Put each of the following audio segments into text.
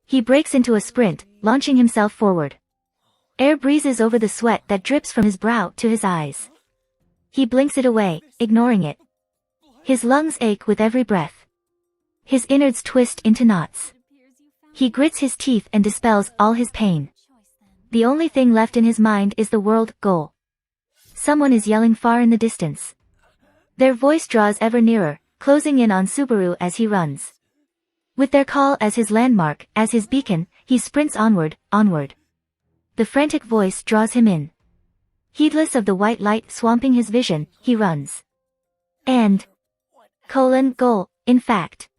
He breaks into a sprint, launching himself forward. Air breezes over the sweat that drips from his brow to his eyes. He blinks it away, ignoring it. His lungs ache with every breath. His innards twist into knots. He grits his teeth and dispels all his pain. The only thing left in his mind is the world goal. Someone is yelling far in the distance. Their voice draws ever nearer, closing in on Subaru as he runs. With their call as his landmark, as his beacon, he sprints onward, onward. The frantic voice draws him in. Heedless of the white light swamping his vision, he runs. Goal, in fact.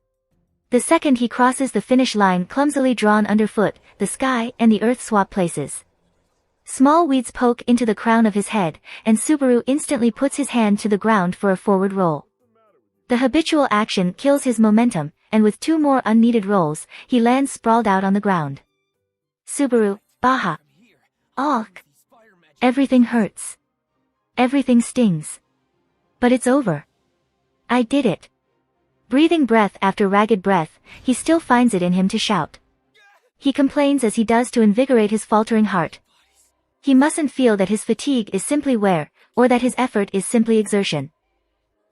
The second he crosses the finish line clumsily drawn underfoot, the sky and the earth swap places. Small weeds poke into the crown of his head, and Subaru instantly puts his hand to the ground for a forward roll. The habitual action kills his momentum, and with 2 more unneeded rolls, he lands sprawled out on the ground. Subaru, Baja. Ugh. Everything hurts. Everything stings. But it's over. I did it. Breathing breath after ragged breath, he still finds it in him to shout. He complains as he does to invigorate his faltering heart. He mustn't feel that his fatigue is simply wear, or that his effort is simply exertion.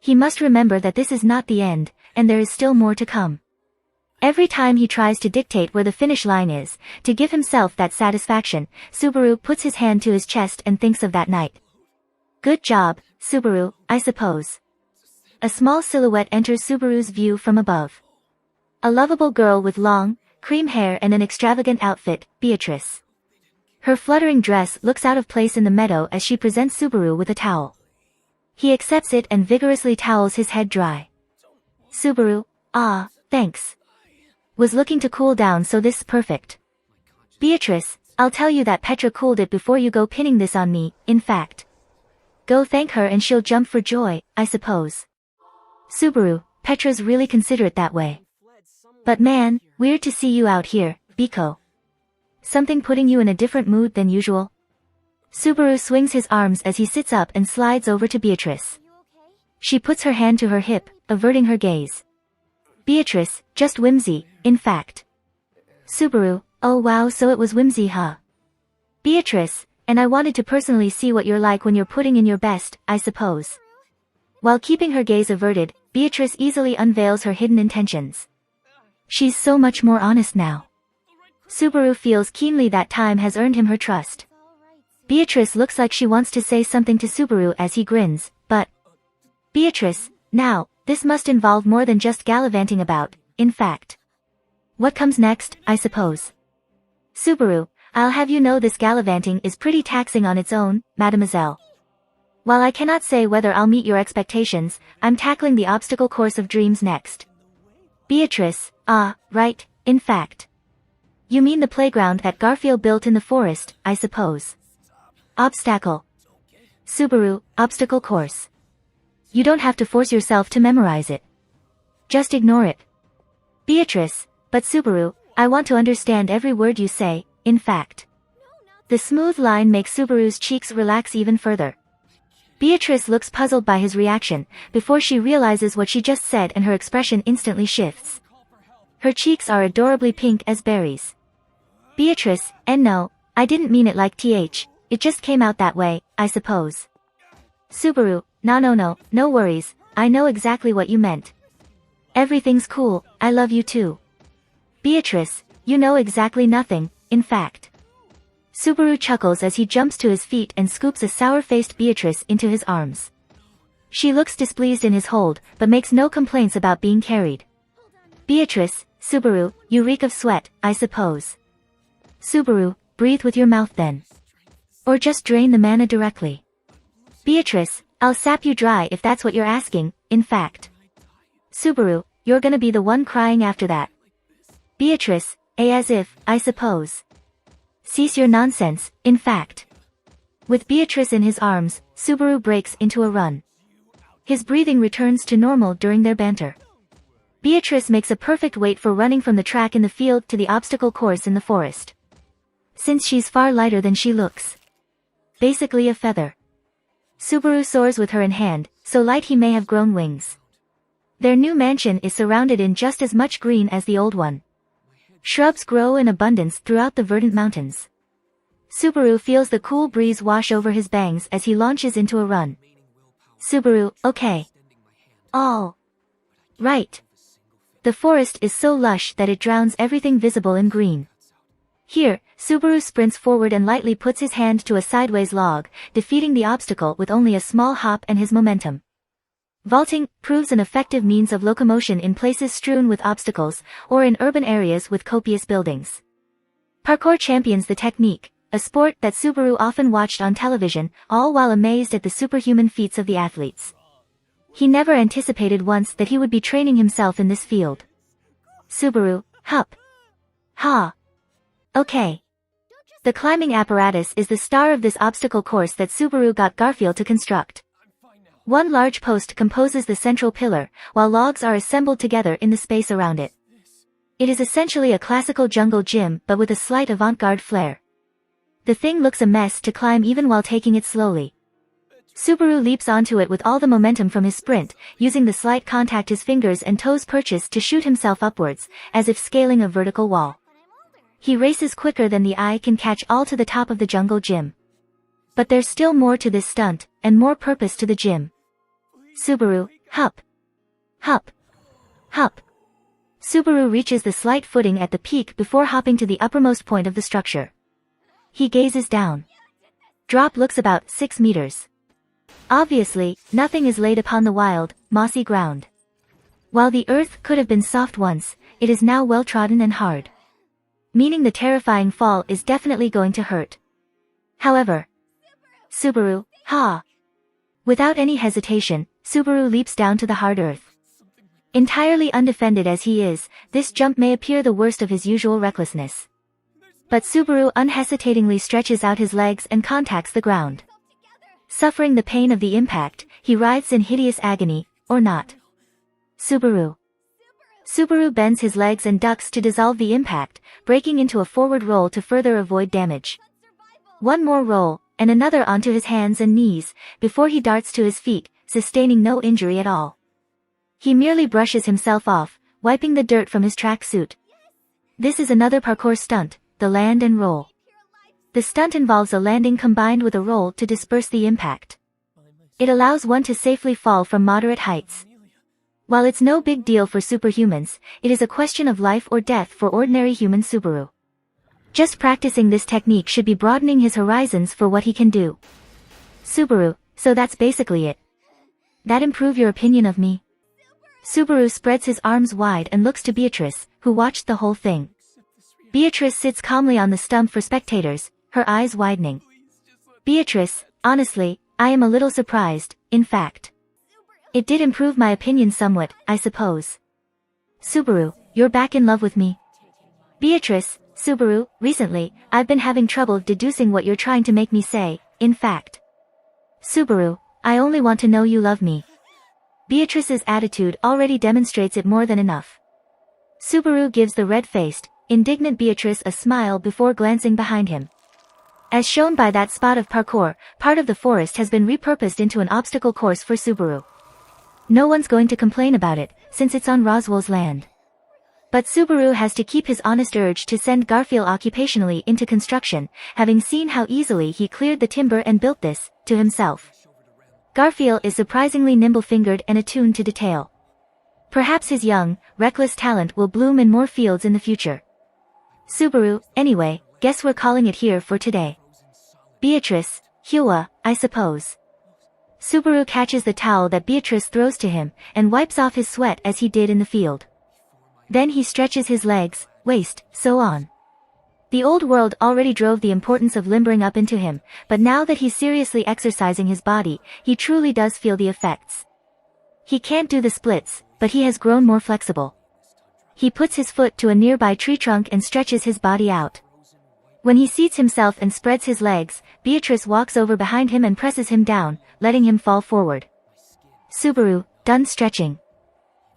He must remember that this is not the end, and there is still more to come. Every time he tries to dictate where the finish line is, to give himself that satisfaction, Subaru puts his hand to his chest and thinks of that night. Good job, Subaru, I suppose. A small silhouette enters Subaru's view from above. A lovable girl with long, cream hair and an extravagant outfit, Beatrice. Her fluttering dress looks out of place in the meadow as she presents Subaru with a towel. He accepts it and vigorously towels his head dry. Subaru, thanks. Was looking to cool down, so this is perfect. Beatrice, I'll tell you that Petra cooled it before you go pinning this on me, in fact. Go thank her and she'll jump for joy, I suppose. Subaru, Petra's really considerate that way. But man, weird to see you out here, Biko. Something putting you in a different mood than usual? Subaru swings his arms as he sits up and slides over to Beatrice. She puts her hand to her hip, averting her gaze. Beatrice, just whimsy, in fact. Subaru, oh wow, so it was whimsy, huh? Beatrice, and I wanted to personally see what you're like when you're putting in your best, I suppose. While keeping her gaze averted, Beatrice easily unveils her hidden intentions. She's so much more honest now. Subaru feels keenly that time has earned him her trust. Beatrice looks like she wants to say something to Subaru as he grins, but... Beatrice, now, this must involve more than just gallivanting about, in fact. What comes next, I suppose? Subaru, I'll have you know this gallivanting is pretty taxing on its own, mademoiselle. While I cannot say whether I'll meet your expectations, I'm tackling the obstacle course of dreams next. Beatrice, right, in fact. You mean the playground that Garfield built in the forest, I suppose. Obstacle. Subaru, obstacle course. You don't have to force yourself to memorize it. Just ignore it. Beatrice, but Subaru, I want to understand every word you say, in fact. The smooth line makes Subaru's cheeks relax even further. Beatrice looks puzzled by his reaction, before she realizes what she just said, and her expression instantly shifts. Her cheeks are adorably pink as berries. Beatrice, and no, I didn't mean it like th, it just came out that way, I suppose. Subaru, no worries, I know exactly what you meant. Everything's cool, I love you too. Beatrice, you know exactly nothing, in fact. Subaru chuckles as he jumps to his feet and scoops a sour-faced Beatrice into his arms. She looks displeased in his hold, but makes no complaints about being carried. Beatrice, Subaru, you reek of sweat, I suppose. Subaru, breathe with your mouth then. Or just drain the mana directly. Beatrice, I'll sap you dry if that's what you're asking, in fact. Subaru, you're gonna be the one crying after that. Beatrice, as if, I suppose. Cease your nonsense, in fact. With Beatrice in his arms, Subaru breaks into a run. His breathing returns to normal during their banter. Beatrice makes a perfect weight for running from the track in the field to the obstacle course in the forest. Since she's far lighter than she looks. Basically a feather. Subaru soars with her in hand, so light he may have grown wings. Their new mansion is surrounded in just as much green as the old one. Shrubs grow in abundance throughout the verdant mountains. Subaru feels the cool breeze wash over his bangs as he launches into a run. Subaru, okay. All right. The forest is so lush that it drowns everything visible in green. Here, Subaru sprints forward and lightly puts his hand to a sideways log, defeating the obstacle with only a small hop and his momentum. Vaulting proves an effective means of locomotion in places strewn with obstacles, or in urban areas with copious buildings. Parkour champions the technique, a sport that Subaru often watched on television, all while amazed at the superhuman feats of the athletes. He never anticipated once that he would be training himself in this field. Subaru, hup. Ha. Okay. The climbing apparatus is the star of this obstacle course that Subaru got Garfield to construct. One large post composes the central pillar, while logs are assembled together in the space around it. It is essentially a classical jungle gym but with a slight avant-garde flair. The thing looks a mess to climb even while taking it slowly. Subaru leaps onto it with all the momentum from his sprint, using the slight contact his fingers and toes purchase to shoot himself upwards, as if scaling a vertical wall. He races quicker than the eye can catch all to the top of the jungle gym. But there's still more to this stunt, and more purpose to the gym. Subaru, hup. Hup. Hup. Subaru reaches the slight footing at the peak before hopping to the uppermost point of the structure. He gazes down. Drop looks about 6 meters. Obviously, nothing is laid upon the wild, mossy ground. While the earth could have been soft once, it is now well-trodden and hard. Meaning the terrifying fall is definitely going to hurt. However, Subaru, ha! Without any hesitation, Subaru leaps down to the hard earth. Entirely undefended as he is, this jump may appear the worst of his usual recklessness. But Subaru unhesitatingly stretches out his legs and contacts the ground. Suffering the pain of the impact, he writhes in hideous agony, or not. Subaru. Subaru bends his legs and ducks to dissolve the impact, breaking into a forward roll to further avoid damage. One more roll, and another onto his hands and knees, before he darts to his feet, sustaining no injury at all. He merely brushes himself off, wiping the dirt from his track suit. This is another parkour stunt, the land and roll. The stunt involves a landing combined with a roll to disperse the impact. It allows one to safely fall from moderate heights. While it's no big deal for superhumans, it is a question of life or death for ordinary human Subaru. Just practicing this technique should be broadening his horizons for what he can do. Subaru, so that's basically it. That improve your opinion of me? Subaru spreads his arms wide and looks to Beatrice, who watched the whole thing. Beatrice sits calmly on the stump for spectators, her eyes widening. Beatrice, honestly, I am a little surprised, in fact. It did improve my opinion somewhat, I suppose. Subaru, you're back in love with me. Beatrice, Subaru, recently, I've been having trouble deducing what you're trying to make me say, in fact. Subaru, I only want to know you love me. Beatrice's attitude already demonstrates it more than enough. Subaru gives the red-faced, indignant Beatrice a smile before glancing behind him. As shown by that spot of parkour, part of the forest has been repurposed into an obstacle course for Subaru. No one's going to complain about it, since it's on Roswell's land. But Subaru has to keep his honest urge to send Garfield occupationally into construction, having seen how easily he cleared the timber and built this, to himself. Garfield is surprisingly nimble-fingered and attuned to detail. Perhaps his young, reckless talent will bloom in more fields in the future. Subaru, anyway, guess we're calling it here for today. Beatrice, Hua, I suppose. Subaru catches the towel that Beatrice throws to him, and wipes off his sweat as he did in the field. Then he stretches his legs, waist, so on. The old world already drove the importance of limbering up into him, but now that he's seriously exercising his body, he truly does feel the effects. He can't do the splits, but he has grown more flexible. He puts his foot to a nearby tree trunk and stretches his body out. When he seats himself and spreads his legs, Beatrice walks over behind him and presses him down, letting him fall forward. Subaru, done stretching.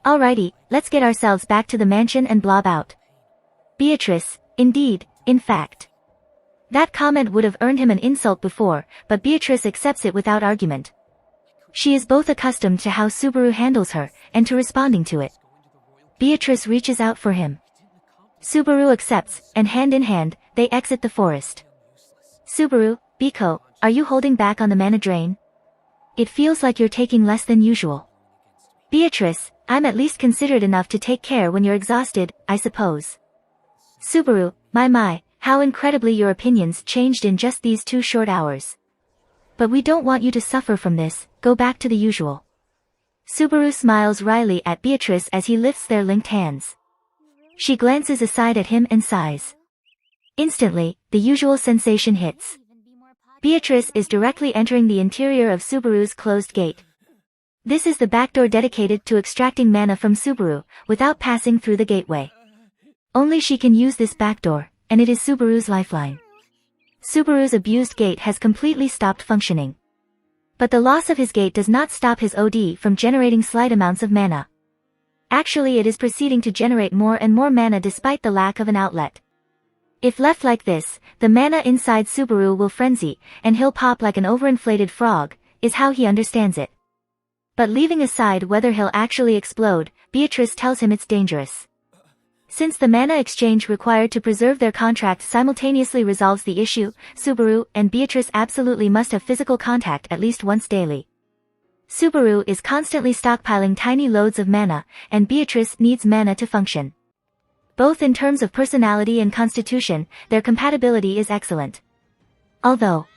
Alrighty, let's get ourselves back to the mansion and blob out. Beatrice, indeed, in fact. That comment would have earned him an insult before, but Beatrice accepts it without argument. She is both accustomed to how Subaru handles her, and to responding to it. Beatrice reaches out for him. Subaru accepts, and hand in hand, they exit the forest. Subaru, Biko, are you holding back on the mana drain? It feels like you're taking less than usual. Beatrice, I'm at least considerate enough to take care when you're exhausted, I suppose. Subaru, my, how incredibly your opinions changed in just these 2 short hours. But we don't want you to suffer from this, go back to the usual. Subaru smiles wryly at Beatrice as he lifts their linked hands. She glances aside at him and sighs. Instantly, the usual sensation hits. Beatrice is directly entering the interior of Subaru's closed gate. This is the back door dedicated to extracting mana from Subaru, without passing through the gateway. Only she can use this back door, and it is Subaru's lifeline. Subaru's abused gate has completely stopped functioning. But the loss of his gate does not stop his OD from generating slight amounts of mana. Actually, it is proceeding to generate more and more mana despite the lack of an outlet. If left like this, the mana inside Subaru will frenzy, and he'll pop like an overinflated frog, is how he understands it. But leaving aside whether he'll actually explode, Beatrice tells him it's dangerous. Since the mana exchange required to preserve their contract simultaneously resolves the issue, Subaru and Beatrice absolutely must have physical contact at least once daily. Subaru is constantly stockpiling tiny loads of mana, and Beatrice needs mana to function. Both in terms of personality and constitution, their compatibility is excellent. Although,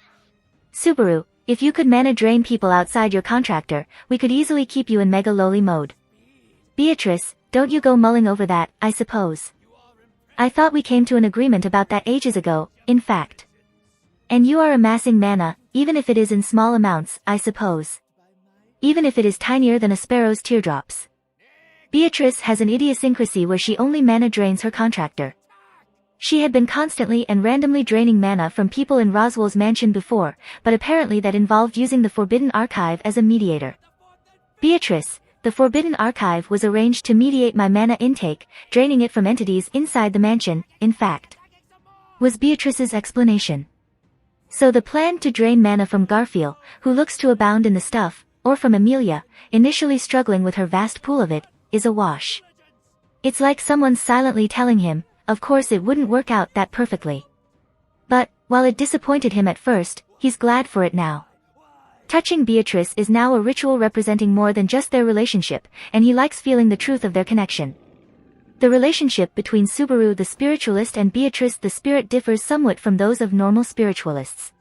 Subaru, if you could mana drain people outside your contractor, we could easily keep you in mega lowly mode. Beatrice, don't you go mulling over that, I suppose. I thought we came to an agreement about that ages ago, in fact. And you are amassing mana, even if it is in small amounts, I suppose. Even if it is tinier than a sparrow's teardrops. Beatrice has an idiosyncrasy where she only mana drains her contractor. She had been constantly and randomly draining mana from people in Roswell's mansion before, but apparently that involved using the Forbidden Archive as a mediator. Beatrice, the Forbidden Archive was arranged to mediate my mana intake, draining it from entities inside the mansion, in fact. Was Beatrice's explanation. So the plan to drain mana from Garfield, who looks to abound in the stuff, or from Amelia, initially struggling with her vast pool of it, is a wash. It's like someone's silently telling him, of course it wouldn't work out that perfectly. But, while it disappointed him at first, he's glad for it now. Touching Beatrice is now a ritual representing more than just their relationship, and he likes feeling the truth of their connection. The relationship between Subaru the spiritualist and Beatrice the spirit differs somewhat from those of normal spiritualists.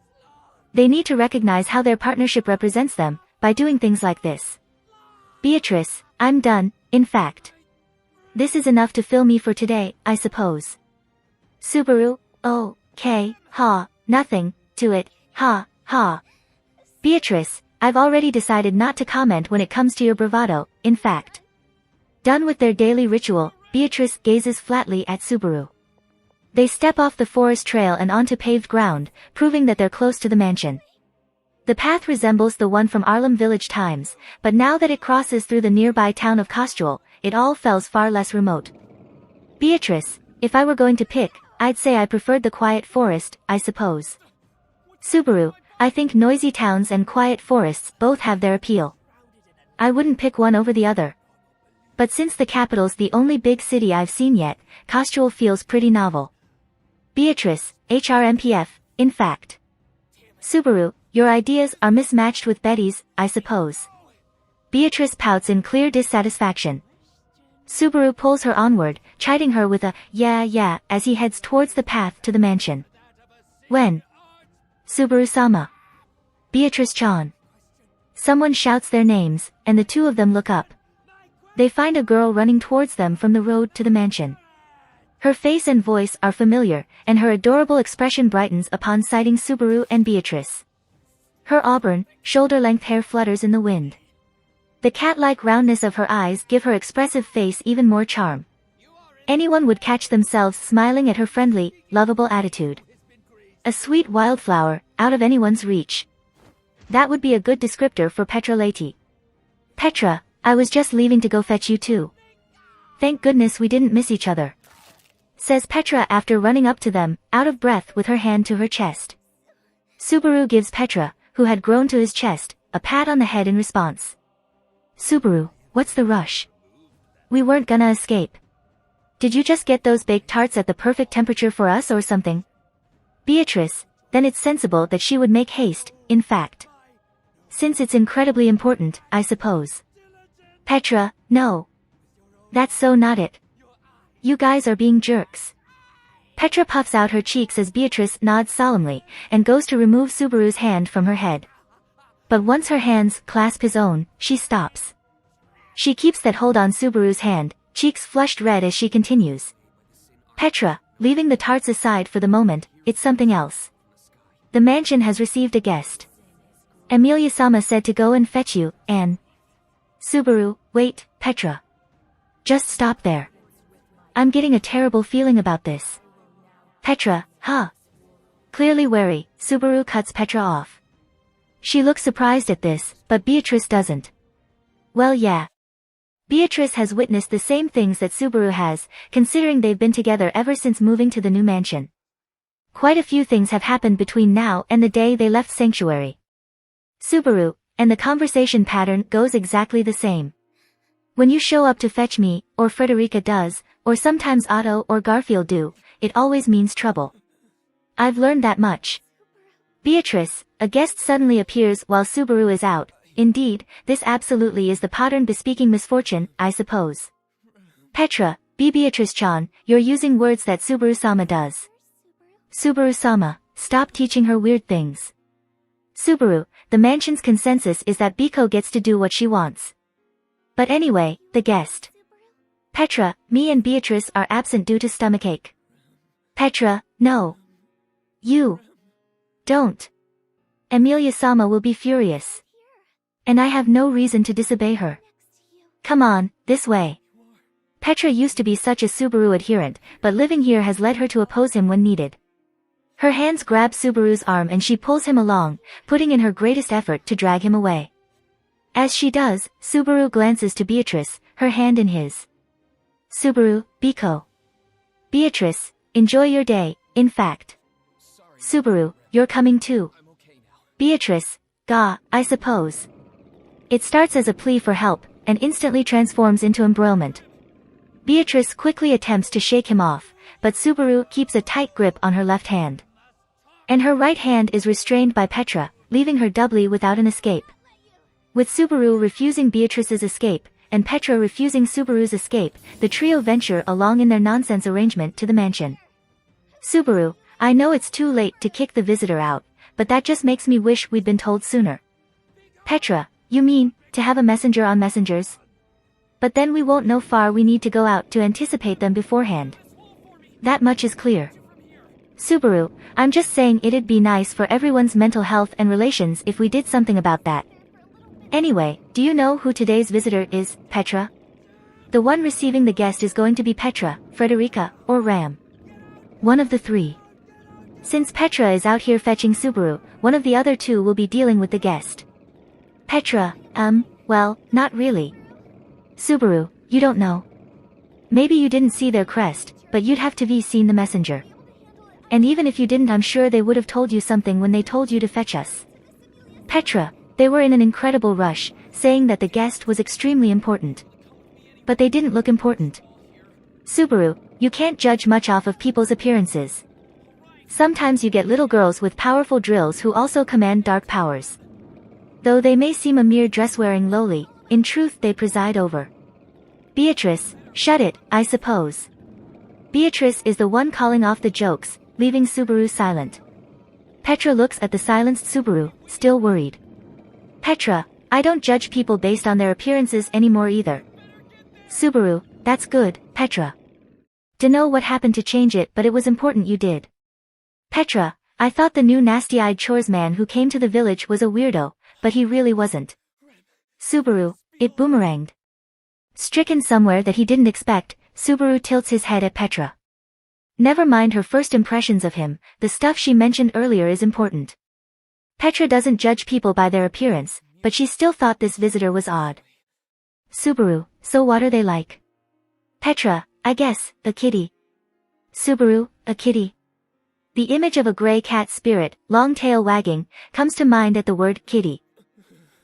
They need to recognize how their partnership represents them, by doing things like this. Beatrice, I'm done, in fact. This is enough to fill me for today, I suppose. Subaru, oh, okay, ha, nothing, to it, ha, ha. Beatrice, I've already decided not to comment when it comes to your bravado, in fact. Done with their daily ritual, Beatrice gazes flatly at Subaru. They step off the forest trail and onto paved ground, proving that they're close to the mansion. The path resembles the one from Arlem Village times, but now that it crosses through the nearby town of Kostrel, it all feels far less remote. Beatrice, if I were going to pick, I'd say I preferred the quiet forest, I suppose. Subaru, I think noisy towns and quiet forests both have their appeal. I wouldn't pick one over the other. But since the capital's the only big city I've seen yet, Kostrel feels pretty novel. Beatrice, HRMPF, in fact. Subaru, your ideas are mismatched with Betty's, I suppose. Beatrice pouts in clear dissatisfaction. Subaru pulls her onward, chiding her with a, yeah, as he heads towards the path to the mansion. When? Subaru-sama. Beatrice-chan. Someone shouts their names, and the two of them look up. They find a girl running towards them from the road to the mansion. Her face and voice are familiar, and her adorable expression brightens upon sighting Subaru and Beatrice. Her auburn, shoulder-length hair flutters in the wind. The cat-like roundness of her eyes give her expressive face even more charm. Anyone would catch themselves smiling at her friendly, lovable attitude. A sweet wildflower, out of anyone's reach. That would be a good descriptor for Petra Leti. Petra, I was just leaving to go fetch you too. Thank goodness we didn't miss each other. Says Petra after running up to them, out of breath with her hand to her chest. Subaru gives Petra, who had grown to his chest, a pat on the head in response. Subaru, what's the rush? We weren't gonna escape. Did you just get those baked tarts at the perfect temperature for us or something? Beatrice, then it's sensible that she would make haste, in fact. Since it's incredibly important, I suppose. Petra, no. That's so not it. You guys are being jerks. Petra puffs out her cheeks as Beatrice nods solemnly, and goes to remove Subaru's hand from her head. But once her hands clasp his own, she stops. She keeps that hold on Subaru's hand, cheeks flushed red as she continues. Petra, leaving the tarts aside for the moment, it's something else. The mansion has received a guest. Emilia-sama said to go and fetch you, and... Subaru, wait, Petra. Just stop there. I'm getting a terrible feeling about this. Petra, huh? Clearly wary, Subaru cuts Petra off. She looks surprised at this, but Beatrice doesn't. Well, yeah. Beatrice has witnessed the same things that Subaru has, considering they've been together ever since moving to the new mansion. Quite a few things have happened between now and the day they left Sanctuary. Subaru, and the conversation pattern goes exactly the same. When you show up to fetch me, or Frederica does, or sometimes Otto or Garfield do, it always means trouble. I've learned that much. Beatrice, a guest suddenly appears while Subaru is out. Indeed, this absolutely is the pattern bespeaking misfortune, I suppose. Petra, be Beatrice-chan, you're using words that Subaru-sama does. Subaru-sama, stop teaching her weird things. Subaru, the mansion's consensus is that Biko gets to do what she wants. But anyway, the guest. Petra, me and Beatrice are absent due to stomachache. Petra, no. You. Don't. Emilia-sama will be furious. And I have no reason to disobey her. Come on, this way. Petra used to be such a Subaru adherent, but living here has led her to oppose him when needed. Her hands grab Subaru's arm and she pulls him along, putting in her greatest effort to drag him away. As she does, Subaru glances to Beatrice, her hand in his. Subaru, Biko. Beatrice, enjoy your day, in fact. Subaru, you're coming too. Beatrice, gah, I suppose. It starts as a plea for help, and instantly transforms into embroilment. Beatrice quickly attempts to shake him off, but Subaru keeps a tight grip on her left hand. And her right hand is restrained by Petra, leaving her doubly without an escape. With Subaru refusing Beatrice's escape, and Petra refusing Subaru's escape, the trio venture along in their nonsense arrangement to the mansion. Subaru, I know it's too late to kick the visitor out, but that just makes me wish we'd been told sooner. Petra, you mean, to have a messenger on messengers? But then we won't know far we need to go out to anticipate them beforehand. That much is clear. Subaru, I'm just saying it'd be nice for everyone's mental health and relations if we did something about that. Anyway, do you know who today's visitor is, Petra? The one receiving the guest is going to be Petra, Frederica, or Ram. One of the three. Since Petra is out here fetching Subaru, one of the other two will be dealing with the guest. Petra, well, not really. Subaru, you don't know. Maybe you didn't see their crest, but you'd have to be seen the messenger. And even if you didn't, I'm sure they would have told you something when they told you to fetch us. Petra, they were in an incredible rush, saying that the guest was extremely important. But they didn't look important. Subaru, you can't judge much off of people's appearances. Sometimes you get little girls with powerful drills who also command dark powers. Though they may seem a mere dress-wearing lowly, in truth they preside over. Beatrice, shut it, I suppose. Beatrice is the one calling off the jokes, leaving Subaru silent. Petra looks at the silenced Subaru, still worried. Petra, I don't judge people based on their appearances anymore either. Subaru, that's good, Petra. Dunno what happened to change it, but it was important you did. Petra, I thought the new nasty-eyed chores man who came to the village was a weirdo, but he really wasn't. Subaru, it boomeranged. Stricken somewhere that he didn't expect, Subaru tilts his head at Petra. Never mind her first impressions of him, the stuff she mentioned earlier is important. Petra doesn't judge people by their appearance, but she still thought this visitor was odd. Subaru, so what are they like? Petra, I guess, a kitty. Subaru, a kitty. The image of a gray cat spirit, long tail wagging, comes to mind at the word kitty.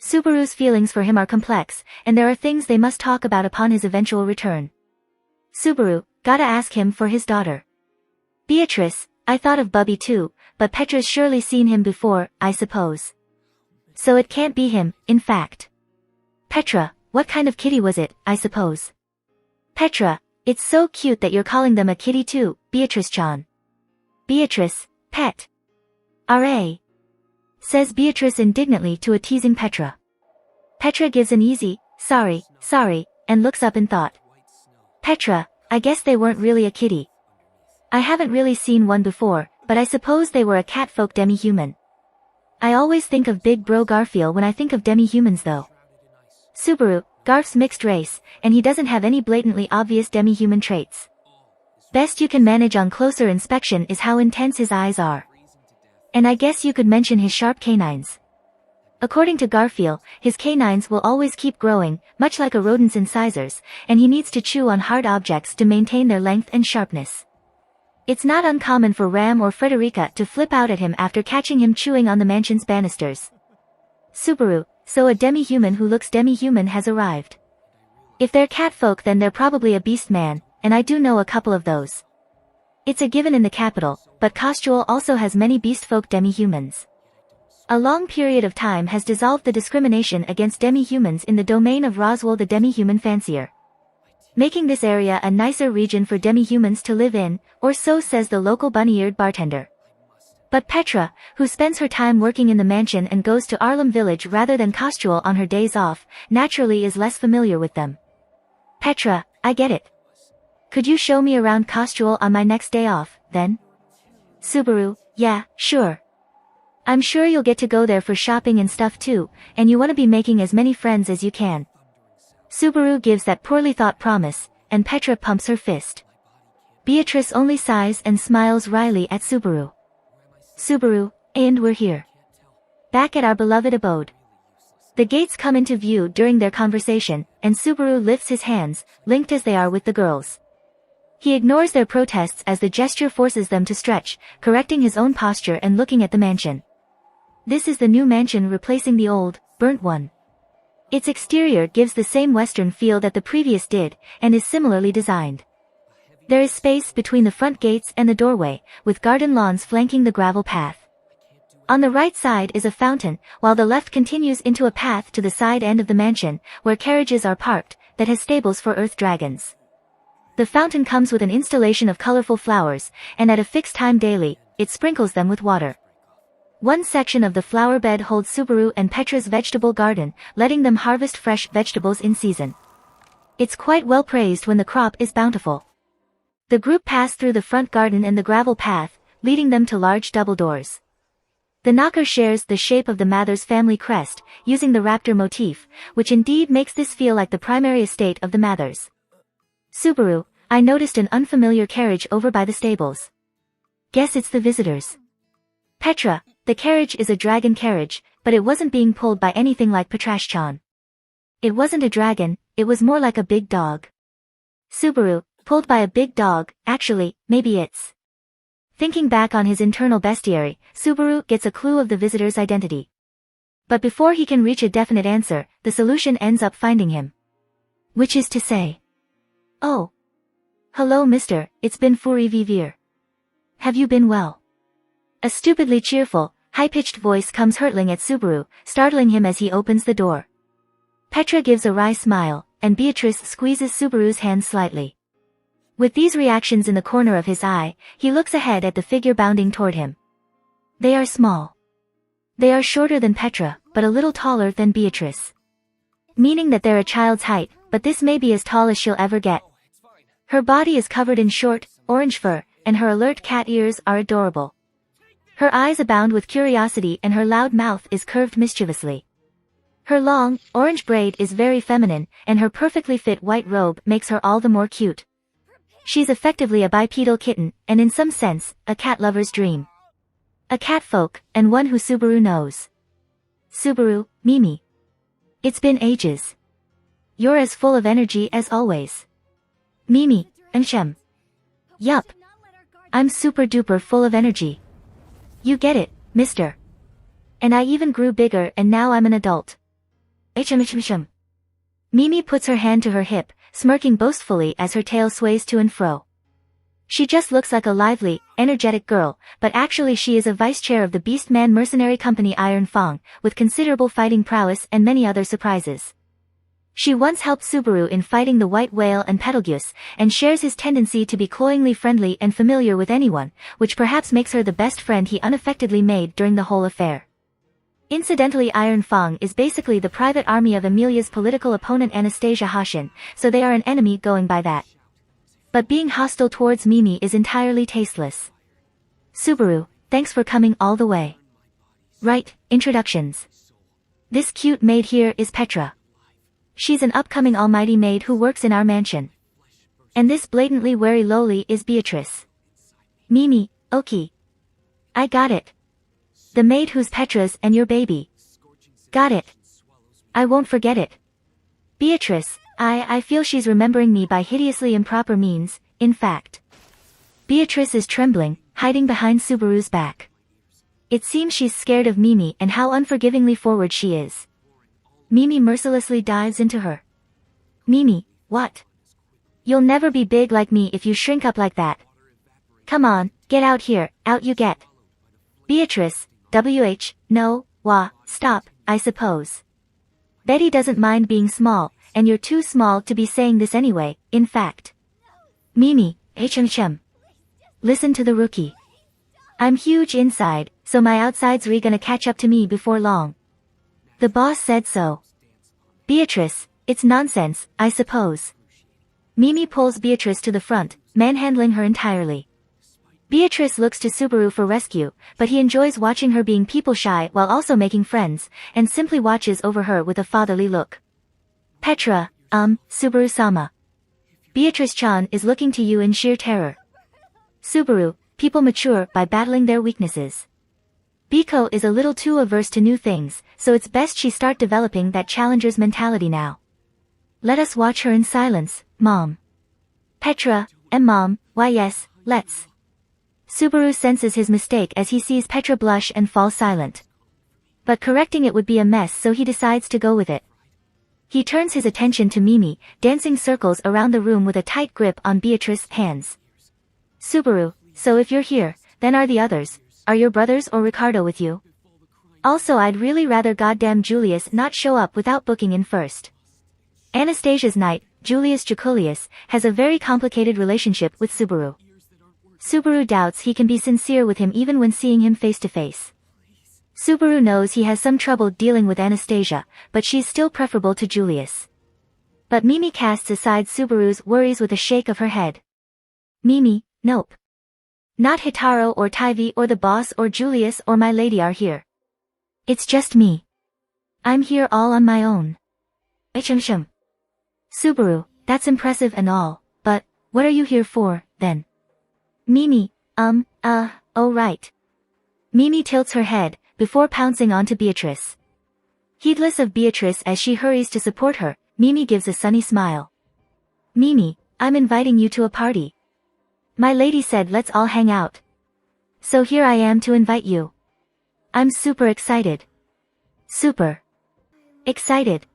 Subaru's feelings for him are complex, and there are things they must talk about upon his eventual return. Subaru, gotta ask him for his daughter. Beatrice, I thought of Bubby too, but Petra's surely seen him before, I suppose. So it can't be him, in fact. Petra, what kind of kitty was it, I suppose? Petra, it's so cute that you're calling them a kitty too, Beatrice-chan. Beatrice, pet. R.A. says Beatrice indignantly to a teasing Petra. Petra gives an easy, sorry, and looks up in thought. Petra, I guess they weren't really a kitty. I haven't really seen one before, but I suppose they were a catfolk demi-human. I always think of Big Bro Garfield when I think of demi-humans though. Subaru, Garf's mixed race, and he doesn't have any blatantly obvious demi-human traits. Best you can manage on closer inspection is how intense his eyes are. And I guess you could mention his sharp canines. According to Garfield, his canines will always keep growing, much like a rodent's incisors, and he needs to chew on hard objects to maintain their length and sharpness. It's not uncommon for Ram or Frederica to flip out at him after catching him chewing on the mansion's banisters. Subaru, so a demi-human who looks demi-human has arrived. If they're catfolk then they're probably a beast man, and I do know a couple of those. It's a given in the capital, but Kostual also has many beastfolk demi-humans. A long period of time has dissolved the discrimination against demi-humans in the domain of Roswell the demi-human fancier, making this area a nicer region for demi-humans to live in, or so says the local bunny-eared bartender. But Petra, who spends her time working in the mansion and goes to Arlem Village rather than Kostual on her days off, naturally is less familiar with them. Petra, I get it. Could you show me around Kostual on my next day off, then? Subaru, yeah, sure. I'm sure you'll get to go there for shopping and stuff too, and you want to be making as many friends as you can. Subaru gives that poorly thought promise, and Petra pumps her fist. Beatrice only sighs and smiles wryly at Subaru. Subaru, and we're here. Back at our beloved abode. The gates come into view during their conversation, and Subaru lifts his hands, linked as they are with the girls. He ignores their protests as the gesture forces them to stretch, correcting his own posture and looking at the mansion. This is the new mansion replacing the old, burnt one. Its exterior gives the same Western feel that the previous did, and is similarly designed. There is space between the front gates and the doorway, with garden lawns flanking the gravel path. On the right side is a fountain, while the left continues into a path to the side end of the mansion, where carriages are parked, that has stables for earth dragons. The fountain comes with an installation of colorful flowers, and at a fixed time daily, it sprinkles them with water. One section of the flower bed holds Subaru and Petra's vegetable garden, letting them harvest fresh vegetables in season. It's quite well praised when the crop is bountiful. The group pass through the front garden and the gravel path, leading them to large double doors. The knocker shares the shape of the Mathers family crest, using the raptor motif, which indeed makes this feel like the primary estate of the Mathers. Subaru, I noticed an unfamiliar carriage over by the stables. Guess it's the visitors. Petra, the carriage is a dragon carriage, but it wasn't being pulled by anything like Patrash-chan. It wasn't a dragon, it was more like a big dog. Subaru, pulled by a big dog, actually, maybe it's. Thinking back on his internal bestiary, Subaru gets a clue of the visitor's identity. But before he can reach a definite answer, the solution ends up finding him. Which is to say. Oh. Hello mister, it's been Furi Vivir. Have you been well? A stupidly cheerful, high-pitched voice comes hurtling at Subaru, startling him as he opens the door. Petra gives a wry smile, and Beatrice squeezes Subaru's hand slightly. With these reactions in the corner of his eye, he looks ahead at the figure bounding toward him. They are small. They are shorter than Petra, but a little taller than Beatrice. Meaning that they're a child's height, but this may be as tall as she'll ever get. Her body is covered in short, orange fur, and her alert cat ears are adorable. Her eyes abound with curiosity and her loud mouth is curved mischievously. Her long, orange braid is very feminine, and her perfectly fit white robe makes her all the more cute. She's effectively a bipedal kitten, and in some sense, a cat lover's dream. A catfolk, and one who Subaru knows. Subaru, Mimi. It's been ages. You're as full of energy as always. Mimi, Shem. Yup. I'm super duper full of energy. You get it, mister. And I even grew bigger and now I'm an adult. Mimi puts her hand to her hip, smirking boastfully as her tail sways to and fro. She just looks like a lively, energetic girl, but actually she is a vice chair of the Beastman mercenary company Iron Fang, with considerable fighting prowess and many other surprises. She once helped Subaru in fighting the White Whale and Betelgeuse, and shares his tendency to be cloyingly friendly and familiar with anyone, which perhaps makes her the best friend he unaffectedly made during the whole affair. Incidentally, Iron Fang is basically the private army of Amelia's political opponent Anastasia Hashin, so they are an enemy going by that. But being hostile towards Mimi is entirely tasteless. Subaru, thanks for coming all the way. Right, introductions. This cute maid here is Petra. She's an upcoming almighty maid who works in our mansion. And this blatantly very lowly is Beatrice. Mimi, okay. I got it. The maid who's Petra's and your baby. Got it. I won't forget it. Beatrice, I feel she's remembering me by hideously improper means, in fact. Beatrice is trembling, hiding behind Subaru's back. It seems she's scared of Mimi and how unforgivingly forward she is. Mimi mercilessly dives into her. Mimi, what? You'll never be big like me if you shrink up like that. Come on, get out here, out you get. Beatrice, no, stop, I suppose. Betty doesn't mind being small, and you're too small to be saying this anyway, in fact. Mimi, listen to the rookie. I'm huge inside, so my outside's gonna catch up to me before long. The boss said so. Beatrice, it's nonsense, I suppose. Mimi pulls Beatrice to the front, manhandling her entirely. Beatrice looks to Subaru for rescue, but he enjoys watching her being people-shy while also making friends, and simply watches over her with a fatherly look. Petra, Subaru-sama. Beatrice-chan is looking to you in sheer terror. Subaru, people mature by battling their weaknesses. Biko is a little too averse to new things, so it's best she start developing that challenger's mentality now. Let us watch her in silence, Mom. Petra, Mom, why yes, let's. Subaru senses his mistake as he sees Petra blush and fall silent. But correcting it would be a mess, so he decides to go with it. He turns his attention to Mimi, dancing circles around the room with a tight grip on Beatrice's hands. Subaru, so if you're here, then are the others? Are your brothers or Ricardo with you? Also, I'd really rather goddamn Julius not show up without booking in first. Anastasia's knight, Julius Jaculius, has a very complicated relationship with Subaru. Subaru doubts he can be sincere with him even when seeing him face to face. Subaru knows he has some trouble dealing with Anastasia, but she's still preferable to Julius. But Mimi casts aside Subaru's worries with a shake of her head. Mimi, nope. Not Hitaro or Taivi or the boss or Julius or my lady are here. It's just me. I'm here all on my own. Subaru, that's impressive and all, but, what are you here for, then? Mimi, oh right. Mimi tilts her head, before pouncing onto Beatrice. Heedless of Beatrice as she hurries to support her, Mimi gives a sunny smile. Mimi, I'm inviting you to a party. My lady said let's all hang out. So here I am to invite you. I'm super excited. Super excited.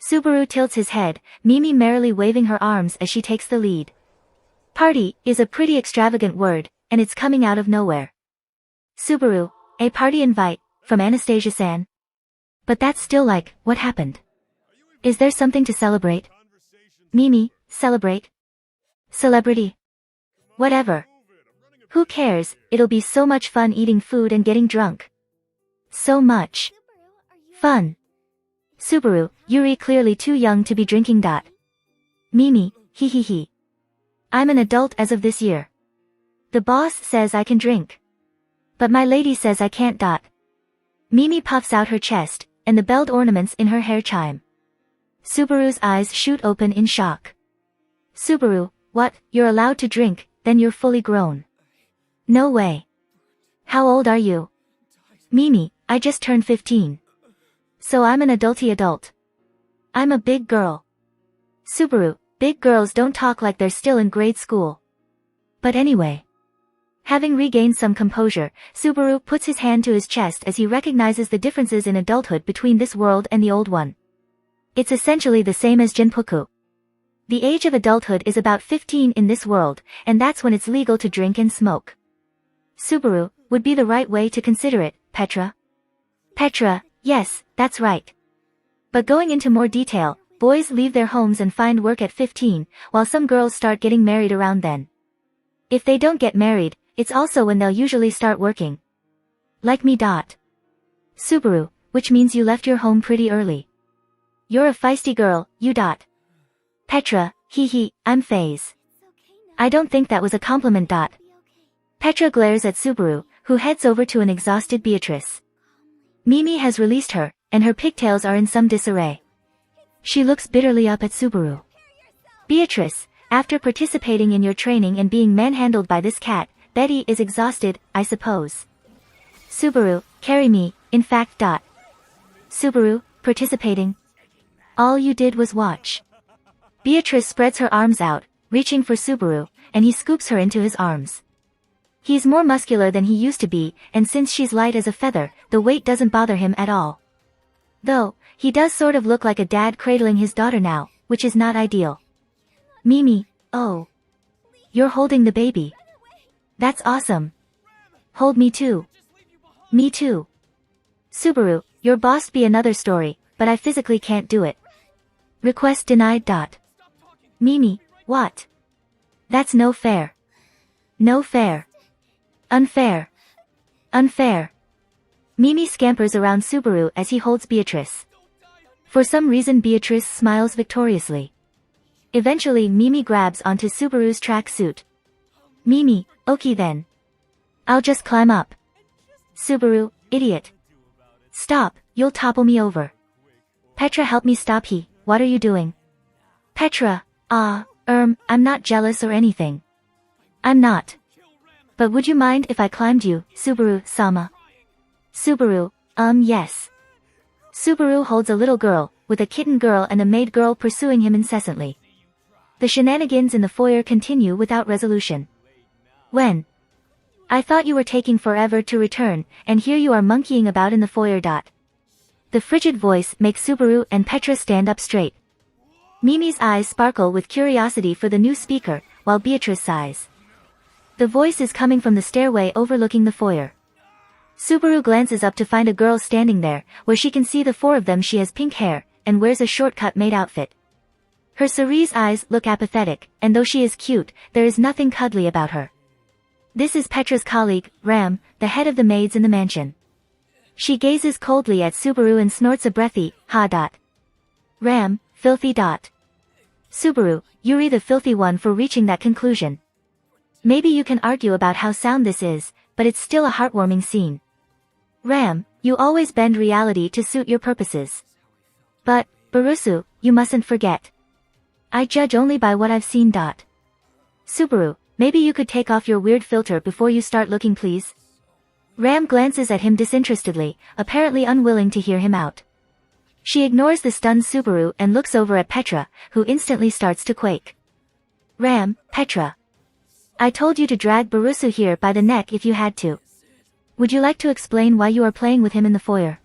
Subaru tilts his head, Mimi merrily waving her arms as she takes the lead. Party is a pretty extravagant word, and it's coming out of nowhere. Subaru, a party invite, from Anastasia-san. But that's still like, what happened? Is there something to celebrate? Mimi, celebrate? Celebrity? Whatever. Who cares, it'll be so much fun eating food and getting drunk. So much fun. Subaru, Yuri clearly too young to be drinking. Mimi, he. I'm an adult as of this year. The boss says I can drink. But my lady says I can't. Mimi puffs out her chest, and the belled ornaments in her hair chime. Subaru's eyes shoot open in shock. Subaru, what, you're allowed to drink? Then you're fully grown. No way. How old are you? Mimi, I just turned 15. So I'm an adult. I'm a big girl. Subaru, big girls don't talk like they're still in grade school. But anyway. Having regained some composure, Subaru puts his hand to his chest as he recognizes the differences in adulthood between this world and the old one. It's essentially the same as Jinpuku. The age of adulthood is about 15 in this world, and that's when it's legal to drink and smoke. Subaru, would be the right way to consider it, Petra. Petra, yes, that's right. But going into more detail, boys leave their homes and find work at 15, while some girls start getting married around then. If they don't get married, it's also when they'll usually start working. Like me. Subaru, which means you left your home pretty early. You're a feisty girl, you. Petra, hee, I'm phase. I don't think that was a compliment. Petra glares at Subaru, who heads over to an exhausted Beatrice. Mimi has released her, and her pigtails are in some disarray. She looks bitterly up at Subaru. Beatrice, after participating in your training and being manhandled by this cat, Betty is exhausted, I suppose. Subaru, carry me, in fact. Subaru, participating? All you did was watch. Beatrice spreads her arms out, reaching for Subaru, and he scoops her into his arms. He's more muscular than he used to be, and since she's light as a feather, the weight doesn't bother him at all. Though, he does sort of look like a dad cradling his daughter now, which is not ideal. Mimi, oh. You're holding the baby. That's awesome. Hold me too. Me too. Subaru, your boss be another story, but I physically can't do it. Request denied. Mimi, what? That's no fair. No fair. Unfair. Unfair. Mimi scampers around Subaru as he holds Beatrice. For some reason Beatrice smiles victoriously. Eventually Mimi grabs onto Subaru's track suit. Mimi, okay then. I'll just climb up. Subaru, idiot. Stop, you'll topple me over. Petra, help me stop. What are you doing? Petra, I'm not jealous or anything. I'm not. But would you mind if I climbed you, Subaru-sama? Subaru, yes. Subaru holds a little girl, with a kitten girl and a maid girl pursuing him incessantly. The shenanigans in the foyer continue without resolution. When? I thought you were taking forever to return, and here you are monkeying about in the foyer. The frigid voice makes Subaru and Petra stand up straight. Mimi's eyes sparkle with curiosity for the new speaker, while Beatrice sighs. The voice is coming from the stairway overlooking the foyer. Subaru glances up to find a girl standing there, where she can see the four of them. She has pink hair, and wears a shortcut maid outfit. Her cerise eyes look apathetic, and though she is cute, there is nothing cuddly about her. This is Petra's colleague, Ram, the head of the maids in the mansion. She gazes coldly at Subaru and snorts a breathy, ha. Ram, filthy. Subaru, you're the filthy one for reaching that conclusion. Maybe you can argue about how sound this is, but it's still a heartwarming scene. Ram, you always bend reality to suit your purposes. But, Barusu, you mustn't forget. I judge only by what I've seen. Subaru, maybe you could take off your weird filter before you start looking, please. Ram glances at him disinterestedly, apparently unwilling to hear him out. She ignores the stunned Subaru and looks over at Petra, who instantly starts to quake. Ram, Petra. I told you to drag Barusu here by the neck if you had to. Would you like to explain why you are playing with him in the foyer?